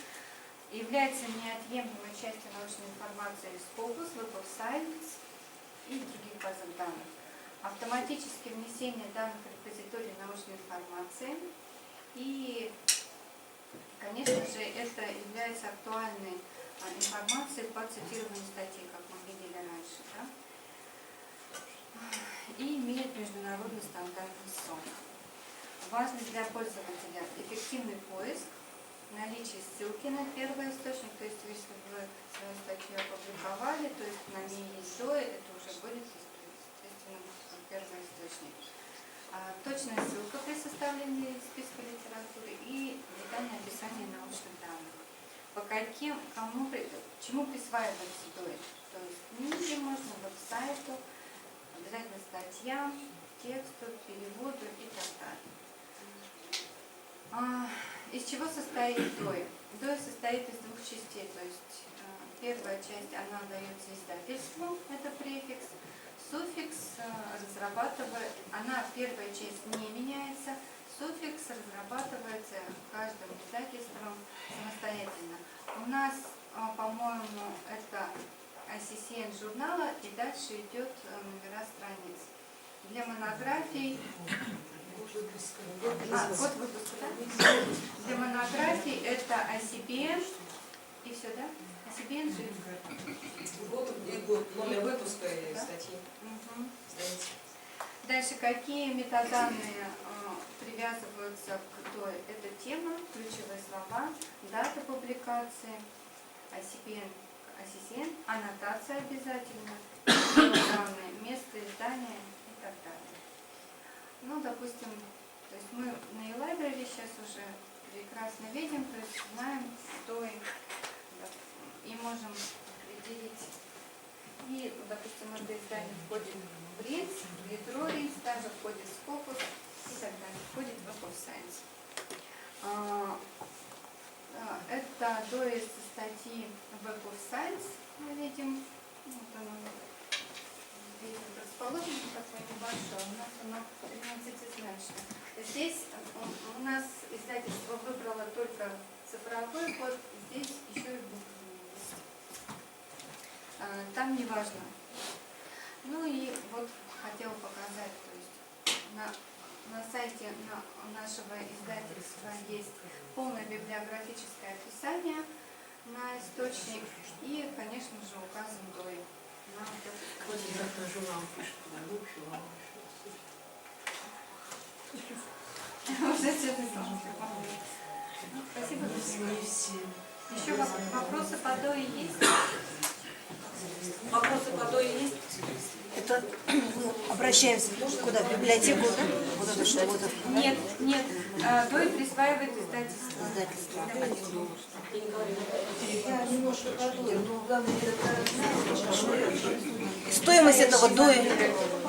является неотъемлемой частью научной информации Scopus, Web of Science и других базах данных. Автоматическое внесение данных в репозиторий научной информации. И, конечно же, это является актуальной информацией по цитированию статей, как мы видели раньше. Да? И имеет международный стандарт ISO. Важность для пользователя – эффективный поиск, наличие ссылки на первый источник, то есть если вы свою статью опубликовали, то есть на ней есть DOI, это уже будет, естественно, первый источник. Точная ссылка при составлении списка литературы и детальное описание научных данных. По чему присваивается DOI? То есть книге можно, веб-сайту, обязательно статьям, тексту, переводу и так далее. Из чего состоит DOI? DOI состоит из двух частей, то есть первая часть, она дается издательству, это префикс, суффикс первая часть не меняется, суффикс разрабатывается каждым издательством самостоятельно. У нас, по-моему, это ICCN журнала, и дальше идет номера страниц. Для монографий год выпуска, да? Для монографий это ICBN и все, да? ICBN же. Год, номер выпуска и да? статьи. Угу. Дальше, какие метаданные привязываются к DOI? Это тема, ключевые слова, дата публикации, ICCN, аннотация обязательно, данные, место издания и так далее. Ну, допустим, то есть мы на eLibrary сейчас уже прекрасно видим, то есть знаем, что и можем определить. И, допустим, это издание входит в RINS, в Litroris, также входит в Scopus и так далее, входит в Web of Science. Это DOI со статьи Web of Science, мы видим, вот оно расположено такое небольшое, у нас оно 13-значное. Здесь у нас издательство выбрало только цифровой код, здесь еще и буквенный лист. Там не важно. Ну и вот хотела показать, то есть на сайте нашего издательства есть полное библиографическое описание на источник и, конечно же, указан DOI. Вот завтра журнал пишет, Спасибо. Еще вопросы по DOI есть? Вопросы по DOI есть? Это обращаемся куда? В библиотеку, да? Вот это что? Вот это. Нет. DOI присваивает издательство. Я немножко подумаю, но главное, стоимость этого DOI.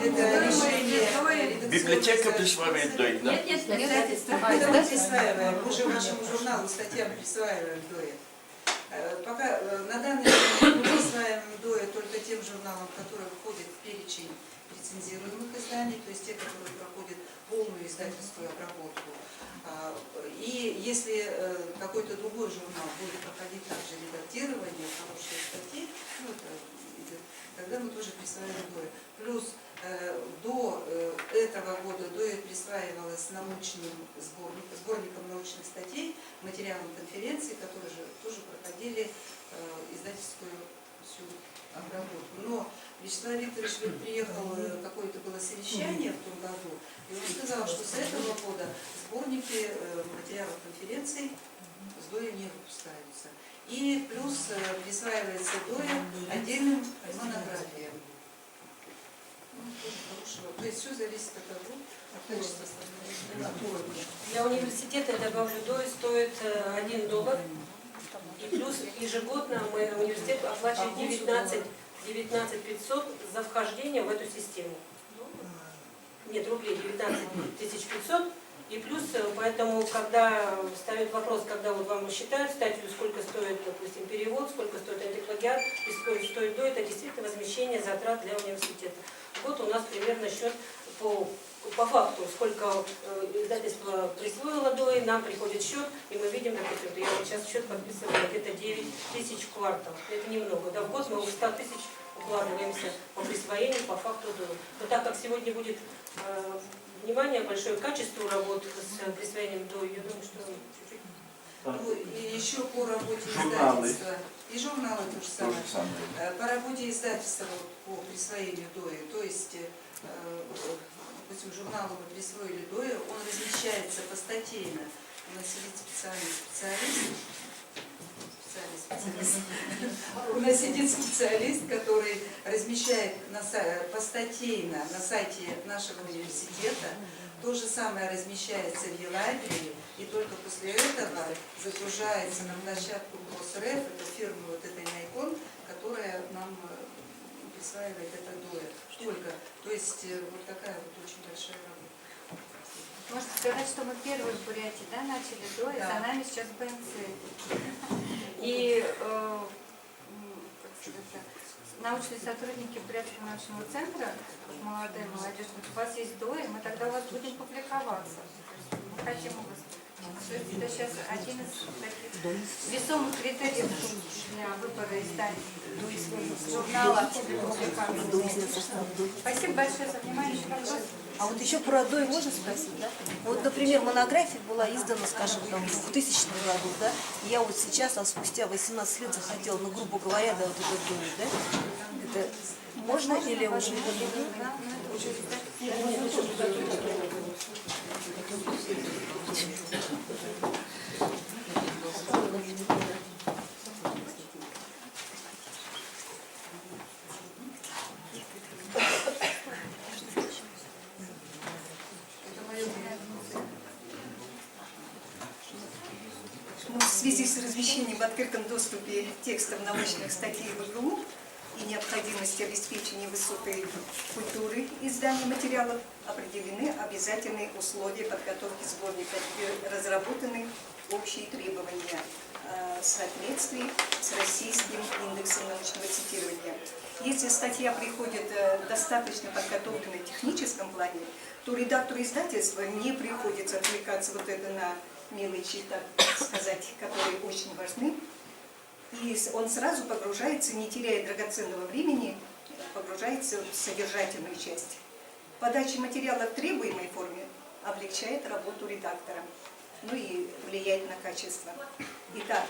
Это решение. Библиотека присваивает DOI, да? Нет, издательство. Это мы присваиваем, мы же вашему журналу статьям присваиваем DOI. Пока на данный момент мы присваиваем DOI только тем журналам, которые входят в перечень рецензируемых изданий, то есть те, которые проходят полную издательскую обработку. И если какой-то другой журнал будет проходить также редактирование, хорошие статьи, ну, тогда мы тоже присваиваем DOI. Плюс до этого года DOI присваивалась научным сборником научных статей, материалам конференции, которые же тоже проходили издательскую всю обработку. Но Вячеслав Викторович вот приехал, какое-то было совещание в том году, и он сказал, что с этого года сборники материалов конференций с ДОЯ не выпускаются. И плюс присваивается ДОЯ отдельным монографиям. Ну, тоже хорошего. То есть все зависит от того, от качества от уровня. Для университета, я добавлю, ДОИ стоит $1. И плюс ежегодно университет оплачивает 19 500 за вхождение в эту систему. Нет, рублей 19 500. И плюс, поэтому, когда встает вопрос, когда вот вам считают статью, сколько стоит, допустим, перевод, сколько стоит антиплагиат, и сколько стоит ДОИ, это действительно возмещение затрат для университета. Вот у нас примерно счет по факту, сколько издательство присвоило ДОИ, нам приходит счет, и мы видим, допустим, я вот сейчас счет подписываю, где-то 9 тысяч в квартал. Это немного. Да, в год мы уже 100 тысяч укладываемся по присвоению, по факту ДОИ. Но так как сегодня будет внимание, большое качество работы с присвоением ДОИ, я думаю, что чуть-чуть. Ну, и еще по работе Журналы. издательства. И журналы то же самое. По работе издательства по присвоению ДОИ, то есть, допустим, журналу мы присвоили ДОИ, он размещается постатейно. У нас сидит у нас сидит специалист, который размещает постатейно на сайте нашего университета. То же самое размещается в e-library, и только после этого загружается на площадку Crossref, это фирма вот этой Nikon, которая нам присваивает это ДОИ. Только. То есть вот такая вот очень большая работа. Можно сказать, что мы первые в Бурятии, да, начали ДОИ, Да. за нами сейчас БНЦ. И научные сотрудники Бурятского научного центра, молодая молодежь, вот у вас есть ДОИ, мы тогда у вас будем публиковаться. Мы хотим у вас. То есть это сейчас один из таких весомых критериев для выбора издания журнала публикации. Спасибо большое за внимание. Еще вопрос? А вот еще про ДОИ можно спросить, да? Вот, например, монография была издана, скажем, там, в 2000 году, да? И я вот сейчас, спустя 18 лет захотела, ну, грубо говоря, да, вот это ДОИ, да? Это можно или уже? Да, но это уже В связи с размещением в открытом доступе текстов научных статей в РГУ и необходимости обеспечения высокой культуры издания материалов определены обязательные условия подготовки сборников и разработаны общие требования в соответствии с российским индексом научного цитирования. Если статья приходит достаточно подготовленной в техническом плане, то редактору издательства не приходится отвлекаться вот это на мелочи, так сказать, которые очень важны. И он сразу погружается, не теряя драгоценного времени, погружается в содержательную часть. Подача материала в требуемой форме облегчает работу редактора, ну и влияет на качество. Итак,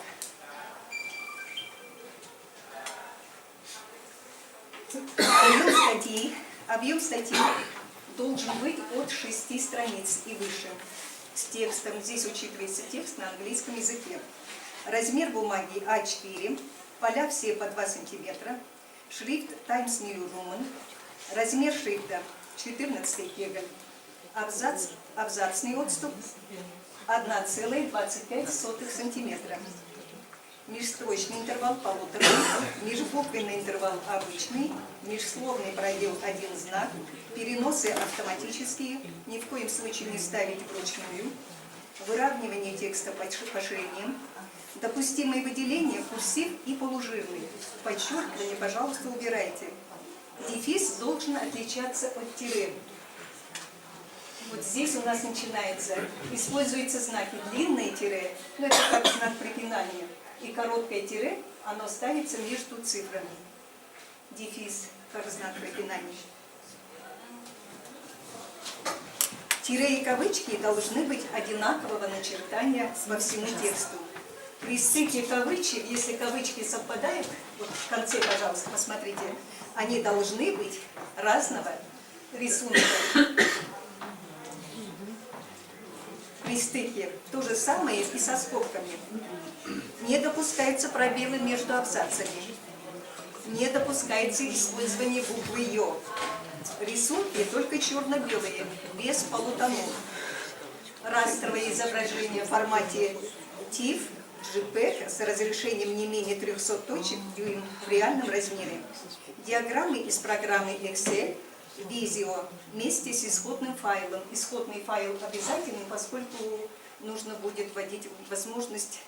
объем статьи должен быть от 6 страниц и выше. С текстом, здесь учитывается текст на английском языке. Размер бумаги А4, поля все по 2 см, шрифт Times New Roman, размер шрифта 14 кегель, абзацный отступ 1,25 см, межстрочный интервал 1,5, межбуквенный интервал обычный, межсловный пробел 1 знак, переносы автоматические, ни в коем случае не ставить вручную, выравнивание текста по ширине, допустимые выделения курсив и полужирный. Подчеркивание, пожалуйста, убирайте. Дефис должен отличаться от тире. Вот здесь у нас начинается, используются знаки длинное тире, но это как знак препинания, и короткое тире, оно ставится между цифрами. Дефис как знак препинания. Тире и кавычки должны быть одинакового начертания по всему тексту. При стыке кавычек, если кавычки совпадают, вот в конце, пожалуйста, посмотрите, они должны быть разного рисунка. При стыке то же самое и со скобками. Не допускаются пробелы между абзацами. Не допускается использование буквы «ё». Рисунки только черно-белые, без полутонов. Растровое изображение в формате TIFF, JPEG с разрешением не менее 300 точек в дюйм в реальном размере. Диаграммы из программы Excel, Visio вместе с исходным файлом. Исходный файл обязательный, поскольку нужно будет вводить возможность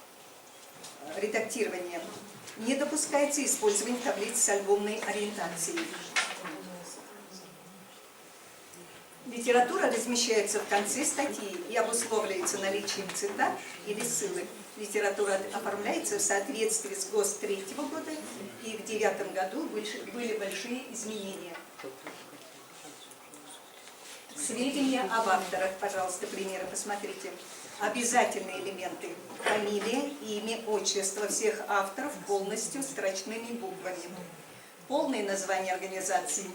редактирования. Не допускается использование таблиц с альбомной ориентацией. Литература размещается в конце статьи и обусловливается наличием цитат или ссылок. Литература оформляется в соответствии с ГОСТ 3-го года, и в 2009 году были большие изменения. Сведения об авторах, пожалуйста, примеры посмотрите. Обязательные элементы: фамилия, имя, отчество всех авторов полностью строчными буквами. Полное название организации.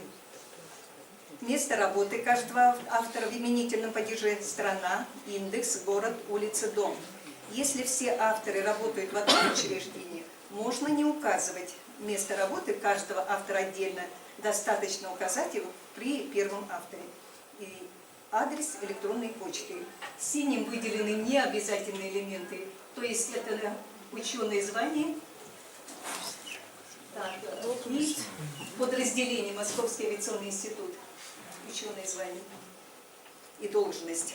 Место работы каждого автора в именительном падеже: страна, индекс, город, улица, дом. Если все авторы работают в одном учреждении, можно не указывать место работы каждого автора отдельно, достаточно указать его при первом авторе. И адрес электронной почты. Синим выделены необязательные элементы, то есть это ученые звания. Так, и подразделение Московский авиационный институт. Ученые звания и должность.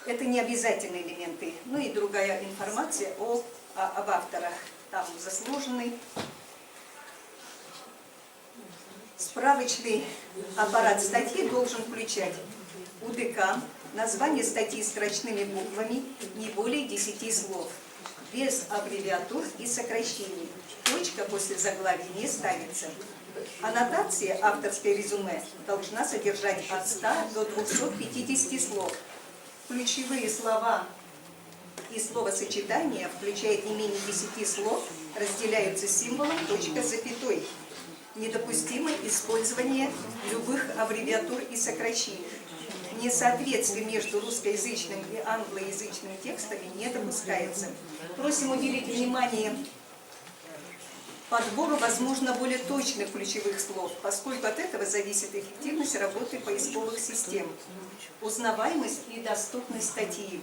Это не обязательные элементы. Ну и другая информация об авторах. Там заслуженный. Справочный аппарат статьи должен включать УДК, название статьи строчными буквами, не более 10 слов, без аббревиатур и сокращений. Точка после заглавия не ставится. Аннотация авторской резюме должна содержать от 100 до 250 слов. Ключевые слова и словосочетания, включая не менее 10 слов, разделяются символом точка с запятой. Недопустимо использование любых аббревиатур и сокращений. Несоответствие между русскоязычным и англоязычным текстами не допускается. Просим уделить внимание подбору, возможно, более точных ключевых слов, поскольку от этого зависит эффективность работы поисковых систем, узнаваемость и доступность статьи.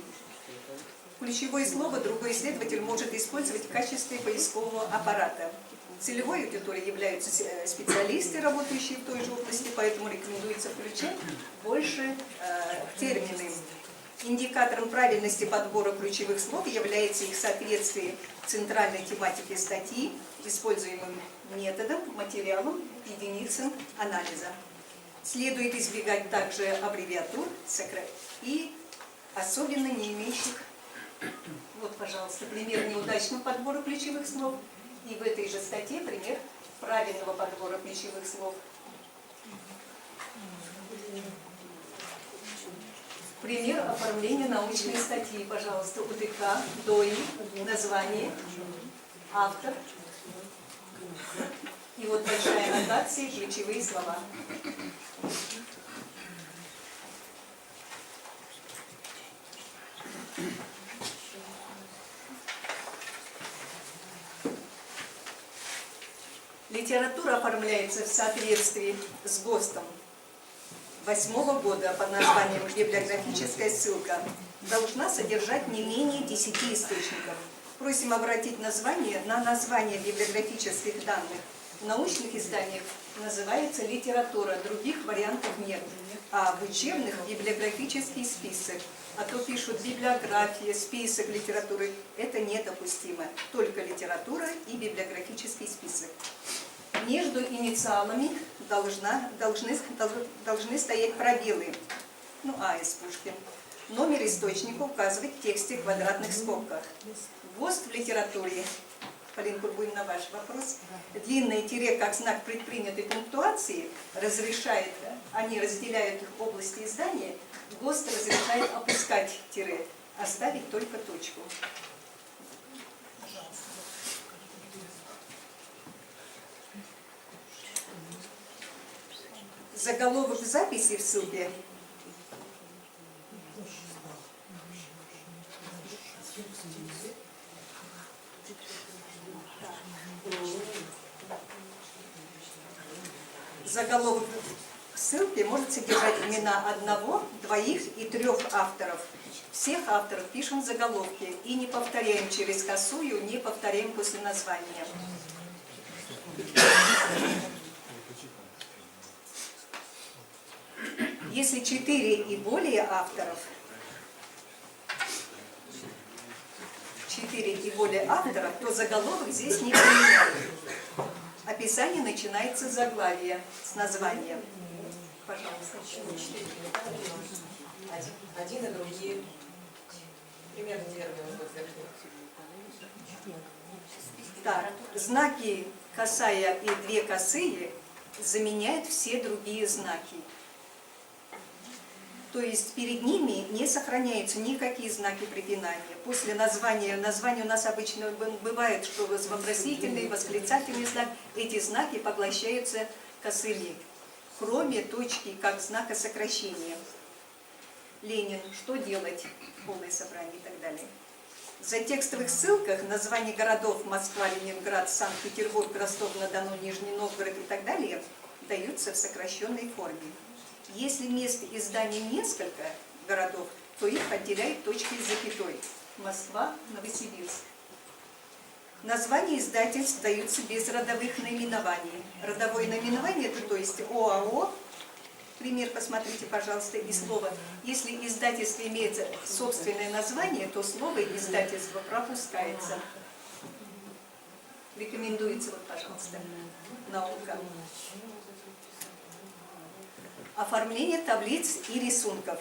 Ключевое слово другой исследователь может использовать в качестве поискового аппарата. Целевой аудиторией являются специалисты, работающие в той же области, поэтому рекомендуется включать больше термины. Индикатором правильности подбора ключевых слов является их соответствие центральной тематике статьи, используемым методом, материалом, единицам анализа. Следует избегать также аббревиатур и особенно не имеющих. Вот, пожалуйста, пример неудачного подбора ключевых слов. И в этой же статье пример правильного подбора ключевых слов. Пример оформления научной статьи, пожалуйста, УДК, ДОИ, название, автор. И вот большая аннотация, ключевые слова. Литература оформляется в соответствии с ГОСТом 2008 года под названием «Библиографическая ссылка». Должна содержать не менее 10 источников. Просим обратить внимание на название библиографических данных. В научных изданиях называется литература, других вариантов нет. А в учебных – библиографический список. А то пишут библиография, список литературы. Это недопустимо. Только литература и библиографический список. Между инициалами должны стоять пробелы. Ну, А из Пушкин. Номер источника указывать в тексте в квадратных скобках. ГОСТ в литературе, Полин, будем на ваш вопрос. Длинное тире как знак предпринятой пунктуации разрешает, они разделяют области издания, ГОСТ разрешает опускать тире, оставить только точку. Заголовок записи в ссылке заголовок ссылки может содержать имена одного, двоих и трех авторов. Всех авторов пишем в заголовке и не повторяем через косую, не повторяем после названия. Если 4 и более авторов, 4 и более авторов, то заголовок здесь не применяем. Описание начинается с заглавия, с названием. Пожалуйста. Один и другие. Примерно термин. Так, знаки косая и две косые заменяют все другие знаки. То есть перед ними не сохраняются никакие знаки препинания. После названия у нас обычно бывает, что вопросительный, восклицательный знак, эти знаки поглощаются косыми, кроме точки как знака сокращения. Ленин, что делать? Полное собрание и так далее. В затекстовых ссылках названия городов Москва, Ленинград, Санкт-Петербург, Ростов-на-Дону, Нижний Новгород и так далее даются в сокращенной форме. Если мест издания несколько городов, то их отделяют точкой с запятой. Москва, Новосибирск. Названия издательств даются без родовых наименований. Родовое наименование, это то есть ОАО, пример посмотрите, пожалуйста, и слово. Если издательство имеет собственное название, то слово издательство пропускается. Рекомендуется, вот, пожалуйста, наука. Оформление таблиц и рисунков.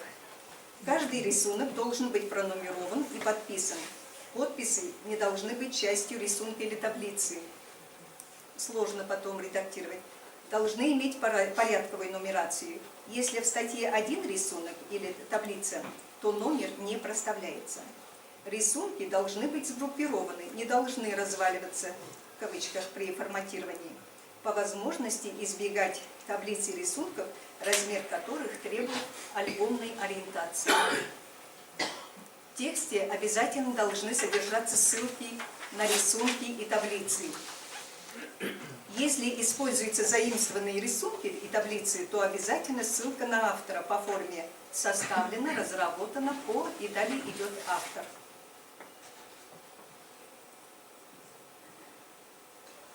Каждый рисунок должен быть пронумерован и подписан. Подписи не должны быть частью рисунка или таблицы. Сложно потом редактировать. Должны иметь порядковую нумерацию. Если в статье один рисунок или таблица, то номер не проставляется. Рисунки должны быть сгруппированы, не должны разваливаться, в кавычках, при форматировании. По возможности избегать таблиц и рисунков, размер которых требует альбомной ориентации. В тексте обязательно должны содержаться ссылки на рисунки и таблицы. Если используются заимствованные рисунки и таблицы, то обязательно ссылка на автора по форме составлена, разработана по, и далее идет автор.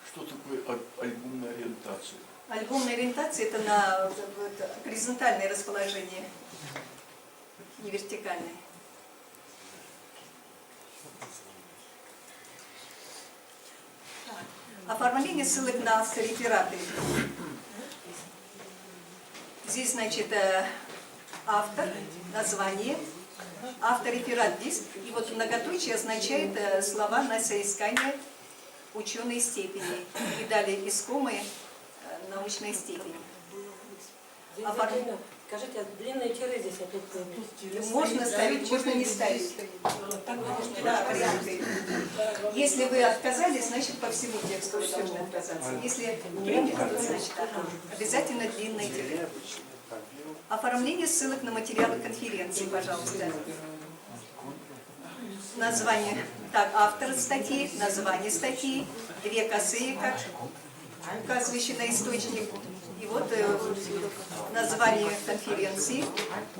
Что такое альбомная ориентация? Альбомная ориентация – это на горизонтальное расположение, не вертикальное. Оформление ссылок на авторефераты. Здесь, значит, автор, название, автореферат диск. И вот многоточие означает слова на соискание ученой степени. И далее искомые научной степени. Скажите, длинные тире здесь опять появились? Можно ставить, можно не ставить. Да, варианты. Если вы отказались, значит по всему тексту вы должны отказаться. Если приняли, то значит обязательно длинные тире. Оформление ссылок на материалы конференции, пожалуйста. Название. Так, автор статьи, название статьи, две косые, как указывающие на источник. И вот название конференции.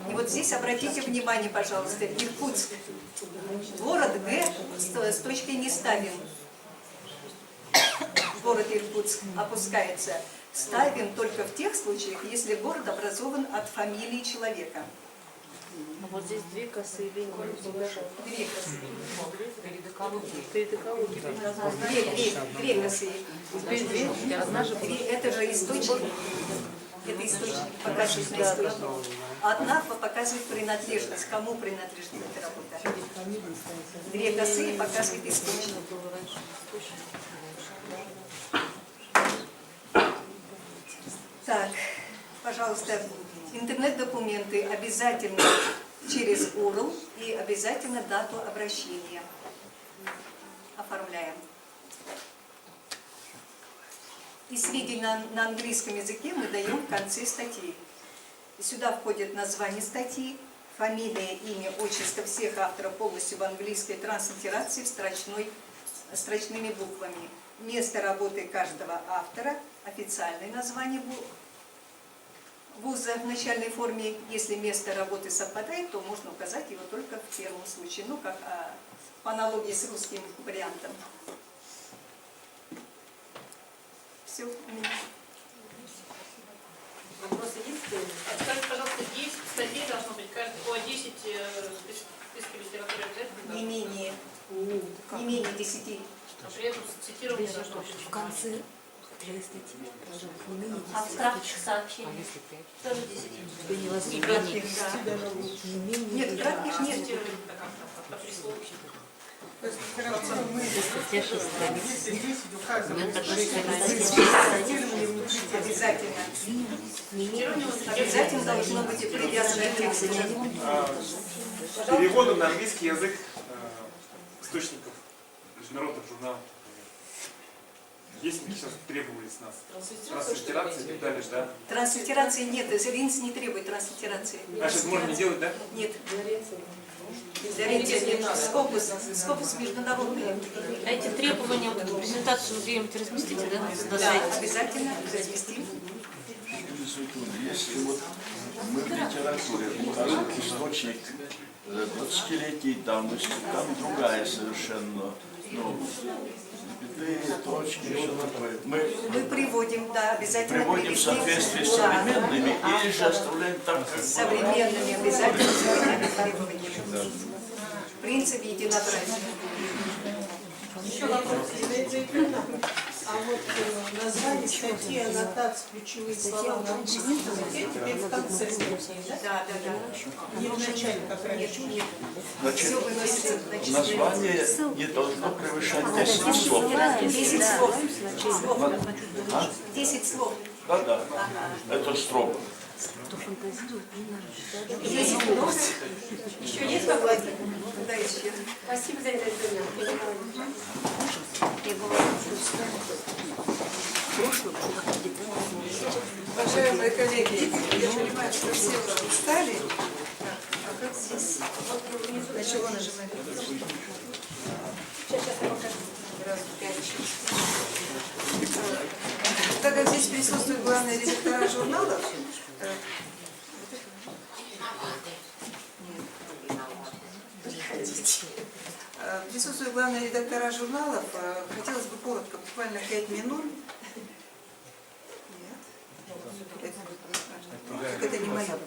И вот здесь обратите внимание, пожалуйста, Иркутск. Город Г с точкой не ставим. Город Иркутск опускается. Ставим только в тех случаях, если город образован от фамилии человека. А вот здесь две косые линии. Две косые. Перед экологией. Две косые. Две, одна же. Это же источник. Это источник, показывает на источник. Одна показывает принадлежность. Кому принадлежит эта работа? Две косые показывает источник. Так, пожалуйста, интернет-документы обязательно через URL и обязательно дату обращения оформляем. И сведения на английском языке мы даем в конце статьи. Сюда входит название статьи, фамилия, имя, отчество всех авторов полностью в английской транслитерации строчными буквами. Место работы каждого автора, официальное название вуза в начальной форме. Если место работы совпадает, то можно указать его только в первом случае, ну, как по аналогии с русским вариантом. Все у меня. Вопросы есть? Скажите, пожалуйста, 10 статей должно быть, по 10 списки литературы обязательно? Не менее 10. А при этом цитирование должно быть. В конце статьи, пожалуйста, не менее 10. А в кратких сообщениях тоже 10. И кратких, Нет, кратких нет. По присловию. Обязательно. Обязательно должно быть и привязанное текст. Переводом на английский язык источников международных журналов. Есть сейчас требовались нас? Транслитерация и так далее, да? Транслитерации нет, РИНС не требует транслитерации. Значит, можно не делать, да? Нет. Для РИНС нет. Скопус международный. А эти требования, вот эту презентацию где-нибудь разместите, да, на сайте? Обязательно разместим. Если вот мы в литературе указываем источник 20-летней давности, там другая совершенно, ну, запятые, точки, что такое. Мы приводим, да, обязательно приводим в соответствии с современными или же оставляем так, как современными, обязательно современными требованиями. Принцип единообразия. Еще вопрос. А вот название статьи, аннотация, ключевые слова на английском языке теперь в конце статьи, да? Да. Не в начале, как раньше. Нет. Значит, Все выносится в начале. название не должно превышать 10 слов. 10 слов. 10 слов. Да, это строго. Кто фантазирует, не нарушит. 10 слов. Еще есть вопросы? Да, еще. Спасибо за это. Уважаемые коллеги, я понимаю, что все уже устали. А как здесь? На чего нажимать? Сейчас я покажу. Раз, 5, 6. Так как здесь присутствуют главные редактора журналов, присутствуют главные редактора журналов, хотелось бы коротко, буквально 5 минут. Нет. Это не мое.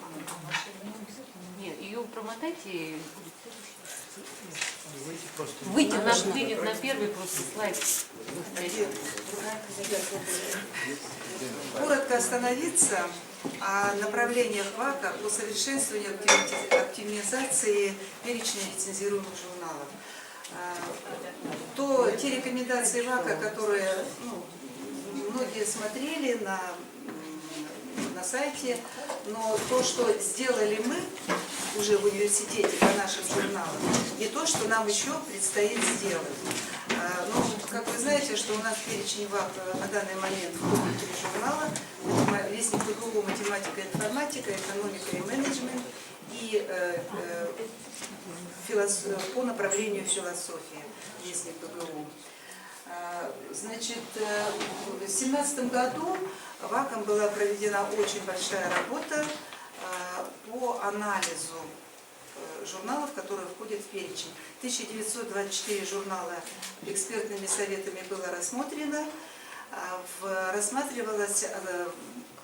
Нет, ее промотайте и Выйти она должна. выйдет на первый просто слайд. Коротко остановиться о направлениях ВАКа по совершенствованию оптимизации перечня лицензируемых журналов. Те рекомендации ВАКа, которые многие смотрели на сайте, но то, что сделали мы уже в университете по нашим журналам, и то, что нам еще предстоит сделать. Как вы знаете, что у нас перечень ВАК на данный момент входит 3 журнала. Это Вестник ПГУ, математика, информатика, экономика и менеджмент, и по направлению философия Вестник ПГУ. Значит, в 2017 году ВАКом была проведена очень большая работа по анализу журналов, которые входят в перечень. 1924 журнала экспертными советами было рассмотрено. Рассматривалось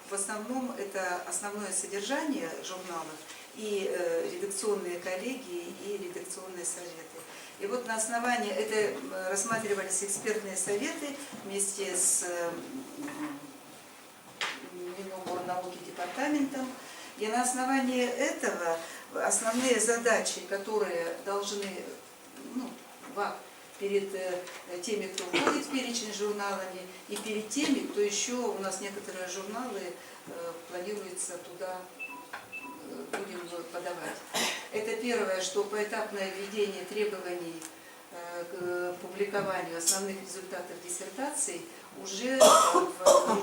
в основном это основное содержание журналов и редакционные коллегии, и редакционные советы. И вот на основании это рассматривались экспертные советы вместе с Миноборнауки департаментом. И на основании этого основные задачи, которые должны ВАК перед теми, кто входит в перечень журналами, и перед теми, кто еще, у нас некоторые журналы планируется туда будем подавать. Это первое, что поэтапное введение требований к публикованию основных результатов диссертаций уже в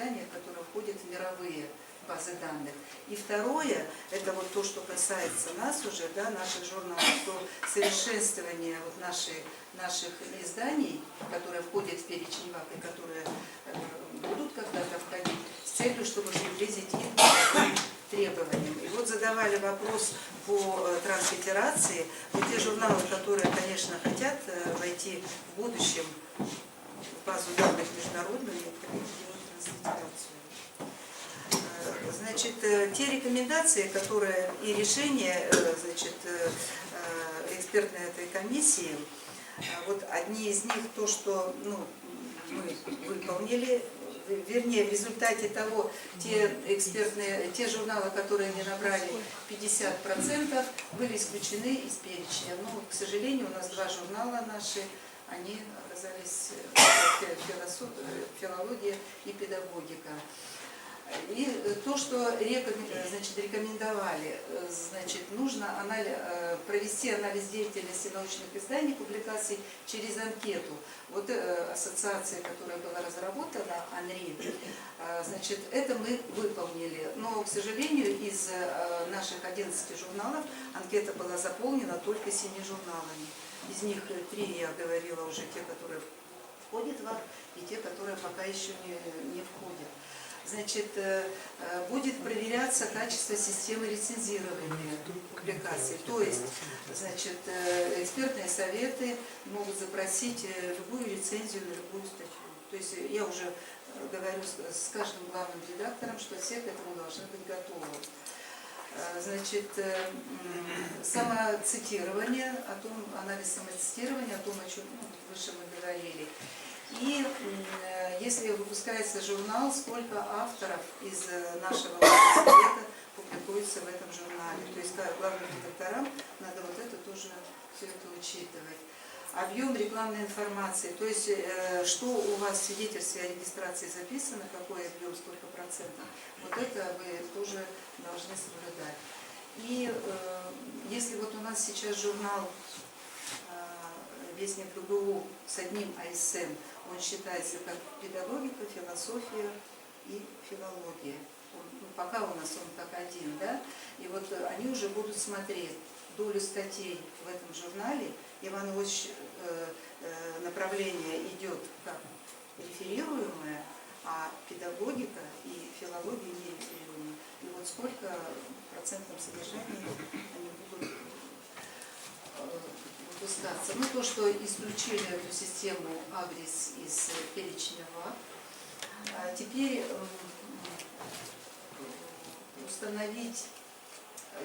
изданиях, которые входят в мировые базы данных. И второе, это вот то, что касается нас уже, да, наших журналов, то совершенствование вот наших изданий, которые входят в перечень ВАК и которые будут когда-то входить, с целью, чтобы приблизить их к требованиям. И вот задавали вопрос по транслитерации. Вот те журналы, которые, конечно, хотят войти в будущем в базу данных международную, необходимо делать транслитерацию. Значит, те рекомендации, которые и решения, значит, экспертной этой комиссии, вот одни из них, то, что мы выполнили, вернее, в результате того, те журналы, которые не набрали 50%, были исключены из перечня. Но, к сожалению, у нас 2 журнала наши, они оказались филология и педагогика. И то, что значит, рекомендовали, значит, нужно провести анализ деятельности научных изданий, публикаций через анкету. Вот ассоциация, которая была разработана, АНРИ, значит, это мы выполнили. Но, к сожалению, из наших 11 журналов анкета была заполнена только 7 журналами. Из них 3, я говорила уже, те, которые входят в ВАК, и те, которые пока еще не входят. Значит, будет проверяться качество системы рецензирования публикаций. То есть, значит, экспертные советы могут запросить любую рецензию на любую статью. То есть я уже говорю с каждым главным редактором, что все к этому должны быть готовы. Значит, самоцитирование, анализ самоцитирования, о том, о чем выше мы говорили. И если выпускается журнал, сколько авторов из нашего совета публикуется в этом журнале. То есть главным редакторам надо вот это тоже все это учитывать. Объем рекламной информации, то есть что у вас в свидетельстве о регистрации записано, какой объем, сколько процентов, вот это вы тоже должны соблюдать. И если вот у нас сейчас журнал Вестник ГГУ с одним АСН, он считается как педагогика, философия и филология. Пока у нас он как один, да? И вот они уже будут смотреть долю статей в этом журнале. Иван Ильич направление идет как реферируемое, а педагогика и филология не реферируемые. И вот сколько в процентном содержании они будут выпускаться. Ну, то, что исключили эту систему Агрис из перечня ВАК, теперь установить,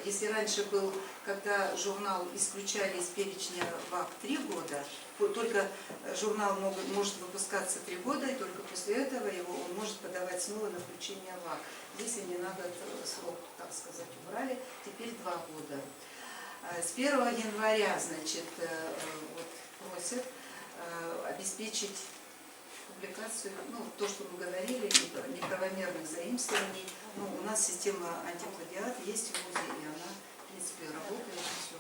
если раньше был, когда журнал исключали из перечня ВАК 3 года, только журнал может выпускаться 3 года, и только после этого он может подавать снова на включение в ВАК. Здесь они на год срок, так сказать, убрали, теперь 2 года. С 1 января, значит, вот, просят обеспечить публикацию, ну, то, что мы говорили, неправомерных заимствований. Ну, у нас система антиплагиат есть в ВУЗе, и она, в принципе, работает. Все.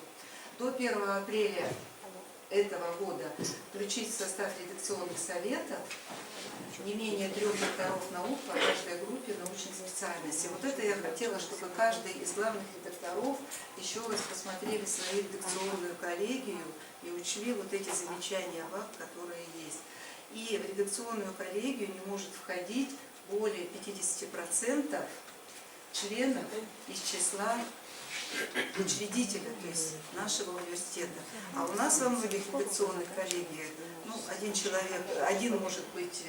До 1 апреля этого года включить в состав редакционных советов не менее 3 докторов наук по каждой группе научной специальности. Вот это я хотела, чтобы каждый из главных редакторов еще раз посмотрели свою редакционную коллегию и учли вот эти замечания ВАК, которые есть. И в редакционную коллегию не может входить более 50% членов из числа учредителя, то есть нашего университета. А у нас во многих редакционных коллегиях, ну, один может быть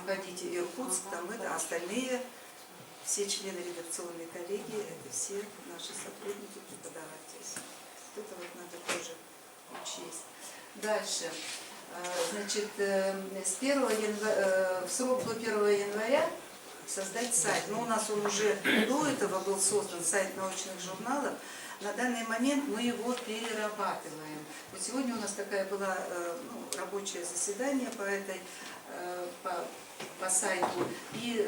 входить Иркутск, там это, а остальные, все члены редакционной коллегии, это все наши сотрудники, преподаватели. Вот это вот надо тоже учесть. Дальше. Значит, в срок до 1 января создать сайт. Но у нас он уже до этого был создан, сайт научных журналов. На данный момент мы его перерабатываем. Вот сегодня у нас такая была рабочее заседание по сайту. И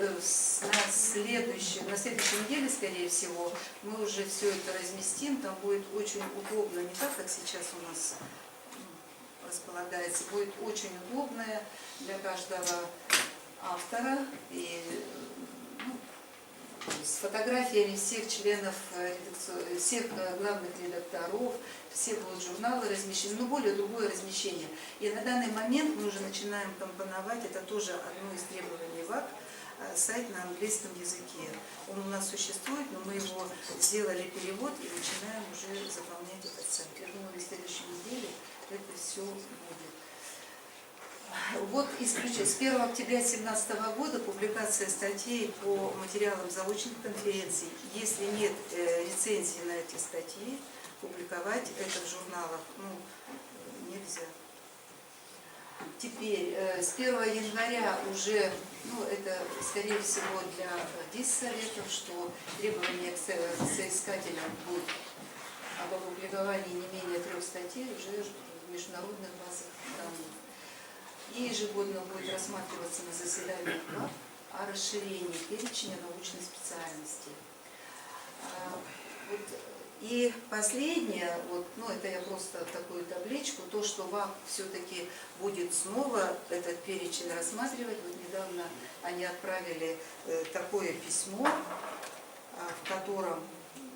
на следующей неделе, скорее всего, мы уже все это разместим. Там будет очень удобно, не так, как сейчас у нас располагается, будет очень удобное для каждого автора и с фотографиями всех членов, всех главных редакторов, все будут журналы размещены, но более другое размещение. И на данный момент мы уже начинаем компоновать, это тоже одно из требований ВАК, сайт на английском языке. Он у нас существует, но мы его сделали перевод и начинаем уже заполнять этот сайт. Я думаю, на следующей неделе это все будет. Вот исключение. С 1 октября 2017 года публикация статей по материалам заочных конференций. Если нет рецензии на эти статьи, публиковать это в журналах нельзя. Теперь с 1 января уже, это скорее всего для диссоветов, что требования к соискателям будут об опубликовании не менее 3 статей уже в международных базах данных. И ежегодно будет рассматриваться на заседании ВАК о расширении перечня научной специальности. И последнее, это я просто такую табличку, то, что ВАК все-таки будет снова этот перечень рассматривать. Вот недавно они отправили такое письмо, в котором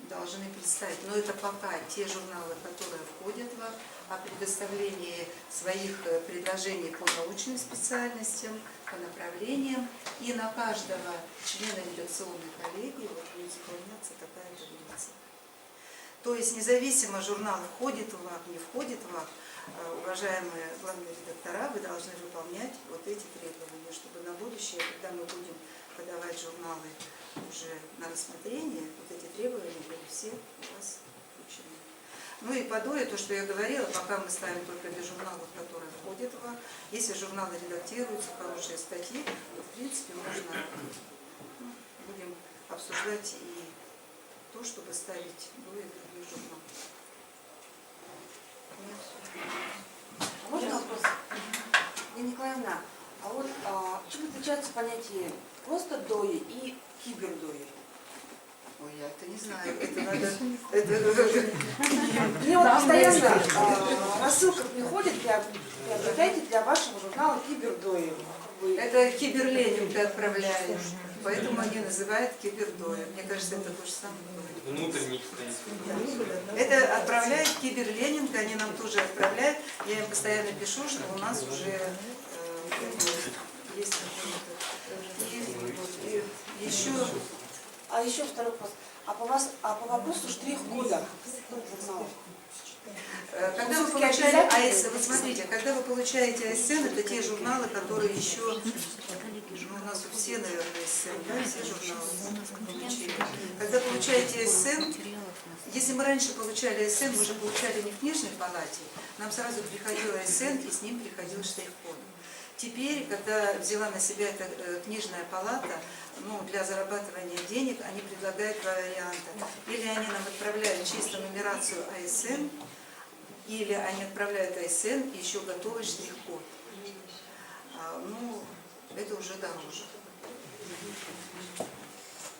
должны представить, но это пока те журналы, которые входят в ВАК, о предоставлении своих предложений по научным специальностям, по направлениям, и на каждого члена редакционной коллегии будет заполняться такая таблица. То есть независимо журнал входит в ВАК, не входит в ВАК, уважаемые главные редактора, вы должны выполнять вот эти требования, чтобы на будущее, когда мы будем подавать журналы уже на рассмотрение, вот эти требования были все у вас включены. Ну и по ДОЕ, то, что я говорила, пока мы ставим только для журналов, которые входят в ВАК. Если журналы редактируются, хорошие статьи, то в принципе можно будем обсуждать и то, чтобы ставить ДОЕ в других журналах. Можно вопрос? Елена Николаевна, а вот чем отличаются понятия просто ДОИ и кибердои? Ой, я это не знаю, это надо... Мне вот постоянно рассылка приходит, приобретайте для вашего журнала кибердои. Это киберленинг отправляют, поэтому они называют кибердои. Мне кажется, это то же самое. Внутренний Это отправляет киберленинг, они нам тоже отправляют. Я им постоянно пишу, что у нас уже есть и еще... А еще второй вопрос. А по вопросу штрих-кода журнала? Когда вы получаете АСН, вот смотрите, когда вы получаете АСН, это те журналы, которые еще, у нас все, наверное, АСН, да, все журналы получили. Когда получаете АСН, если мы раньше получали АСН, мы же получали не в книжной палате, нам сразу приходил АСН, и с ним приходил штрих-код. Теперь, когда взяла на себя эта книжная палата, для зарабатывания денег, они предлагают два варианта. Или они нам отправляют чисто нумерацию АСН, или они отправляют АСН и еще готовый штрих-код. Это уже дороже.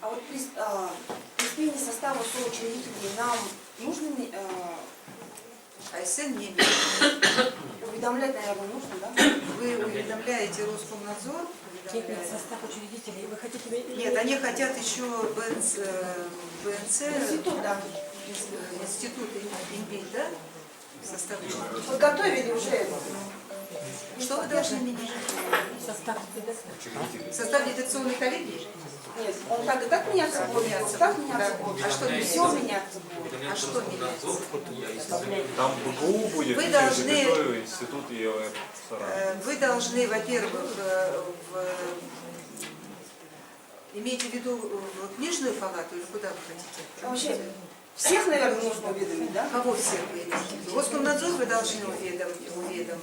А вот при смене состава соучредителей нам нужно АСН не нужно. Уведомлять, наверное, нужно, да? Вы уведомляете Роскомнадзор. Состав учредителей. Вы хотите... Нет, они хотят еще БНЦ, институт, да. Институт ИМБИ, да? Состав учредителей. Подготовили уже это. Что вы должны менять? Состав редакционной коллегии? Нет, он так и так меняться будет. Состав меняться будет. А что все меняться будет? А что меняется? Там БГУ будет, Вы должны, институт и вы должны, во-первых, имейте в виду книжную палату или куда вы хотите? Вообще, всех, наверное, нужно уведомить, да? Кого всех вы имеете в виду? Роскомнадзор вы должны уведомить.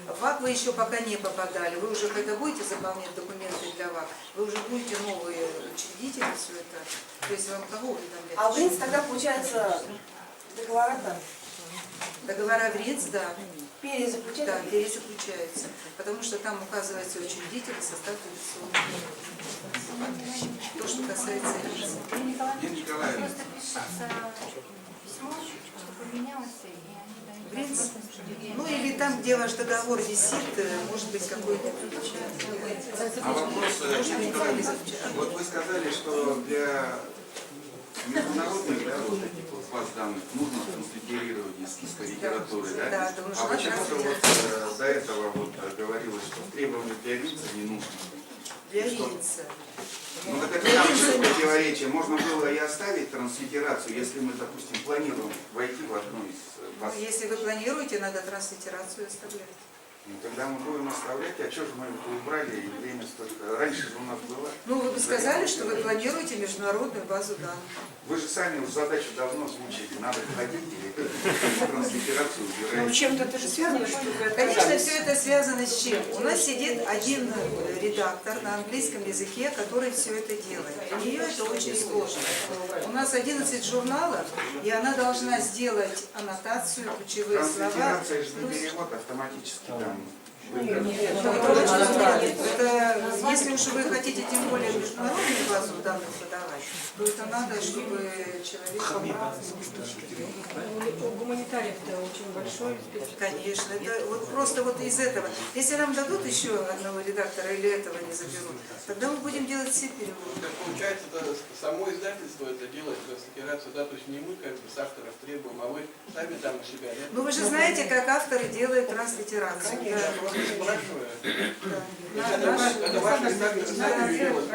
В ВАК вы еще пока не попадали. Вы уже, когда будете заполнять документы для ВАК, вы уже будете новые учредители, все это. То есть вам кого уведомлять? А в РИНС тогда, получается, договора-то? Договора в РИНС, да. Перезаключаются? Да, перезаключаются. Потому что там указывается учредитель и состав редакционной. То, что касается РИНС. Елена Николаевна. Просто пишется письмо, что поменялось, и они дают РИНС. Или там, где ваш договор висит, может быть, какой-то ключ. А вопрос говорили завчера. Вот вы сказали, что для международных, да, вот этих вот баз данных нужно транслитерирование списка литературы, да? Да, это нужно А почему-то вот до этого вот говорилось, что требования для лица не нужно. Для лица. Ну так это там же противоречие. Можно было и оставить транслитерацию, если мы, допустим, планируем войти в одну из баз. Если вы планируете, надо транслитерацию оставлять. Ну, тогда мы будем оставлять, а что же мы это убрали, и время столько. Раньше же у нас было. Ну, вы бы сказали, что вы планируете международную базу данных. Вы же сами уже задачу давно озвучили. Надо входить или транслитерацию убирать. Ну, чем-то это же связано, что вы Конечно, отказались. все это связано с чем? У нас сидит один редактор на английском языке, который все это делает. Для нее это очень сложно. У нас 11 журналов, и она должна сделать аннотацию, ключевые слова. Транслитерация же не перевод автоматически там. Это, если уж вы хотите тем более международную базу данных подавать, то это надо, чтобы человек... Гуманитариев-то очень большой. Конечно, это вот просто вот из этого. Если нам дадут еще одного редактора или этого не заберут, тогда мы будем делать все переводы. Так получается, да, само издательство это делает, транслитерацию, да, то есть не мы как бы с авторов требуем, а вы сами там у себя, да? Ну вы же знаете, как авторы делают транслитерацию. Конечно, Да. я просто спрашиваю. Да. Это ваше издательство делает.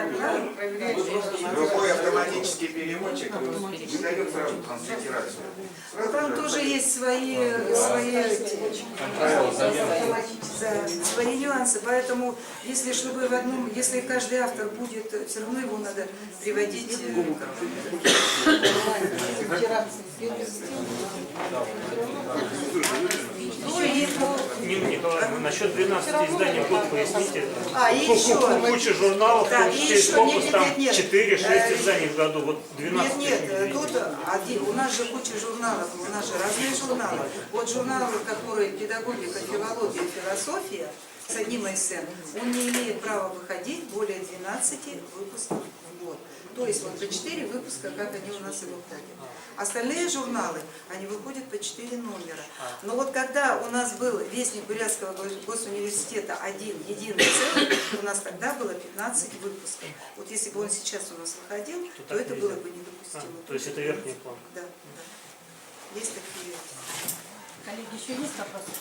Любой автоматический переводчик не дает сразу транслитерацию. Но там тоже есть свои нюансы, поэтому если чтобы в одном, если каждый автор будет, все равно его надо приводить. Ну и Нина Николаевна, насчет 12 изданий в год поясните. и еще. Куча журналов, Так, в том и числе еще, сколько там нет. 4-6 изданий в году, вот 12 Нет, тут у нас же куча журналов, у нас же разные журналы. Вот журнал, который педагогика, филология, философия с одним СН, он не имеет права выходить более 12 выпусков в год. То есть вот по 4 выпуска, как они у нас и выходят. Остальные журналы, они выходят по 4 номера. Но вот когда у нас был Вестник Бурятского госуниверситета один, единый целый, у нас тогда было 15 выпусков. Вот если бы он сейчас у нас выходил, то это было бы недопустимо. То есть это верхний план. Да, да. Есть такие. Коллеги, еще есть вопросы?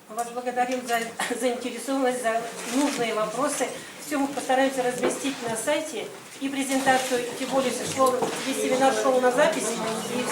Мы вас благодарим за заинтересованность, за нужные вопросы. Все мы постараемся разместить на сайте и презентацию, и тем более, если семинар шел на запись, и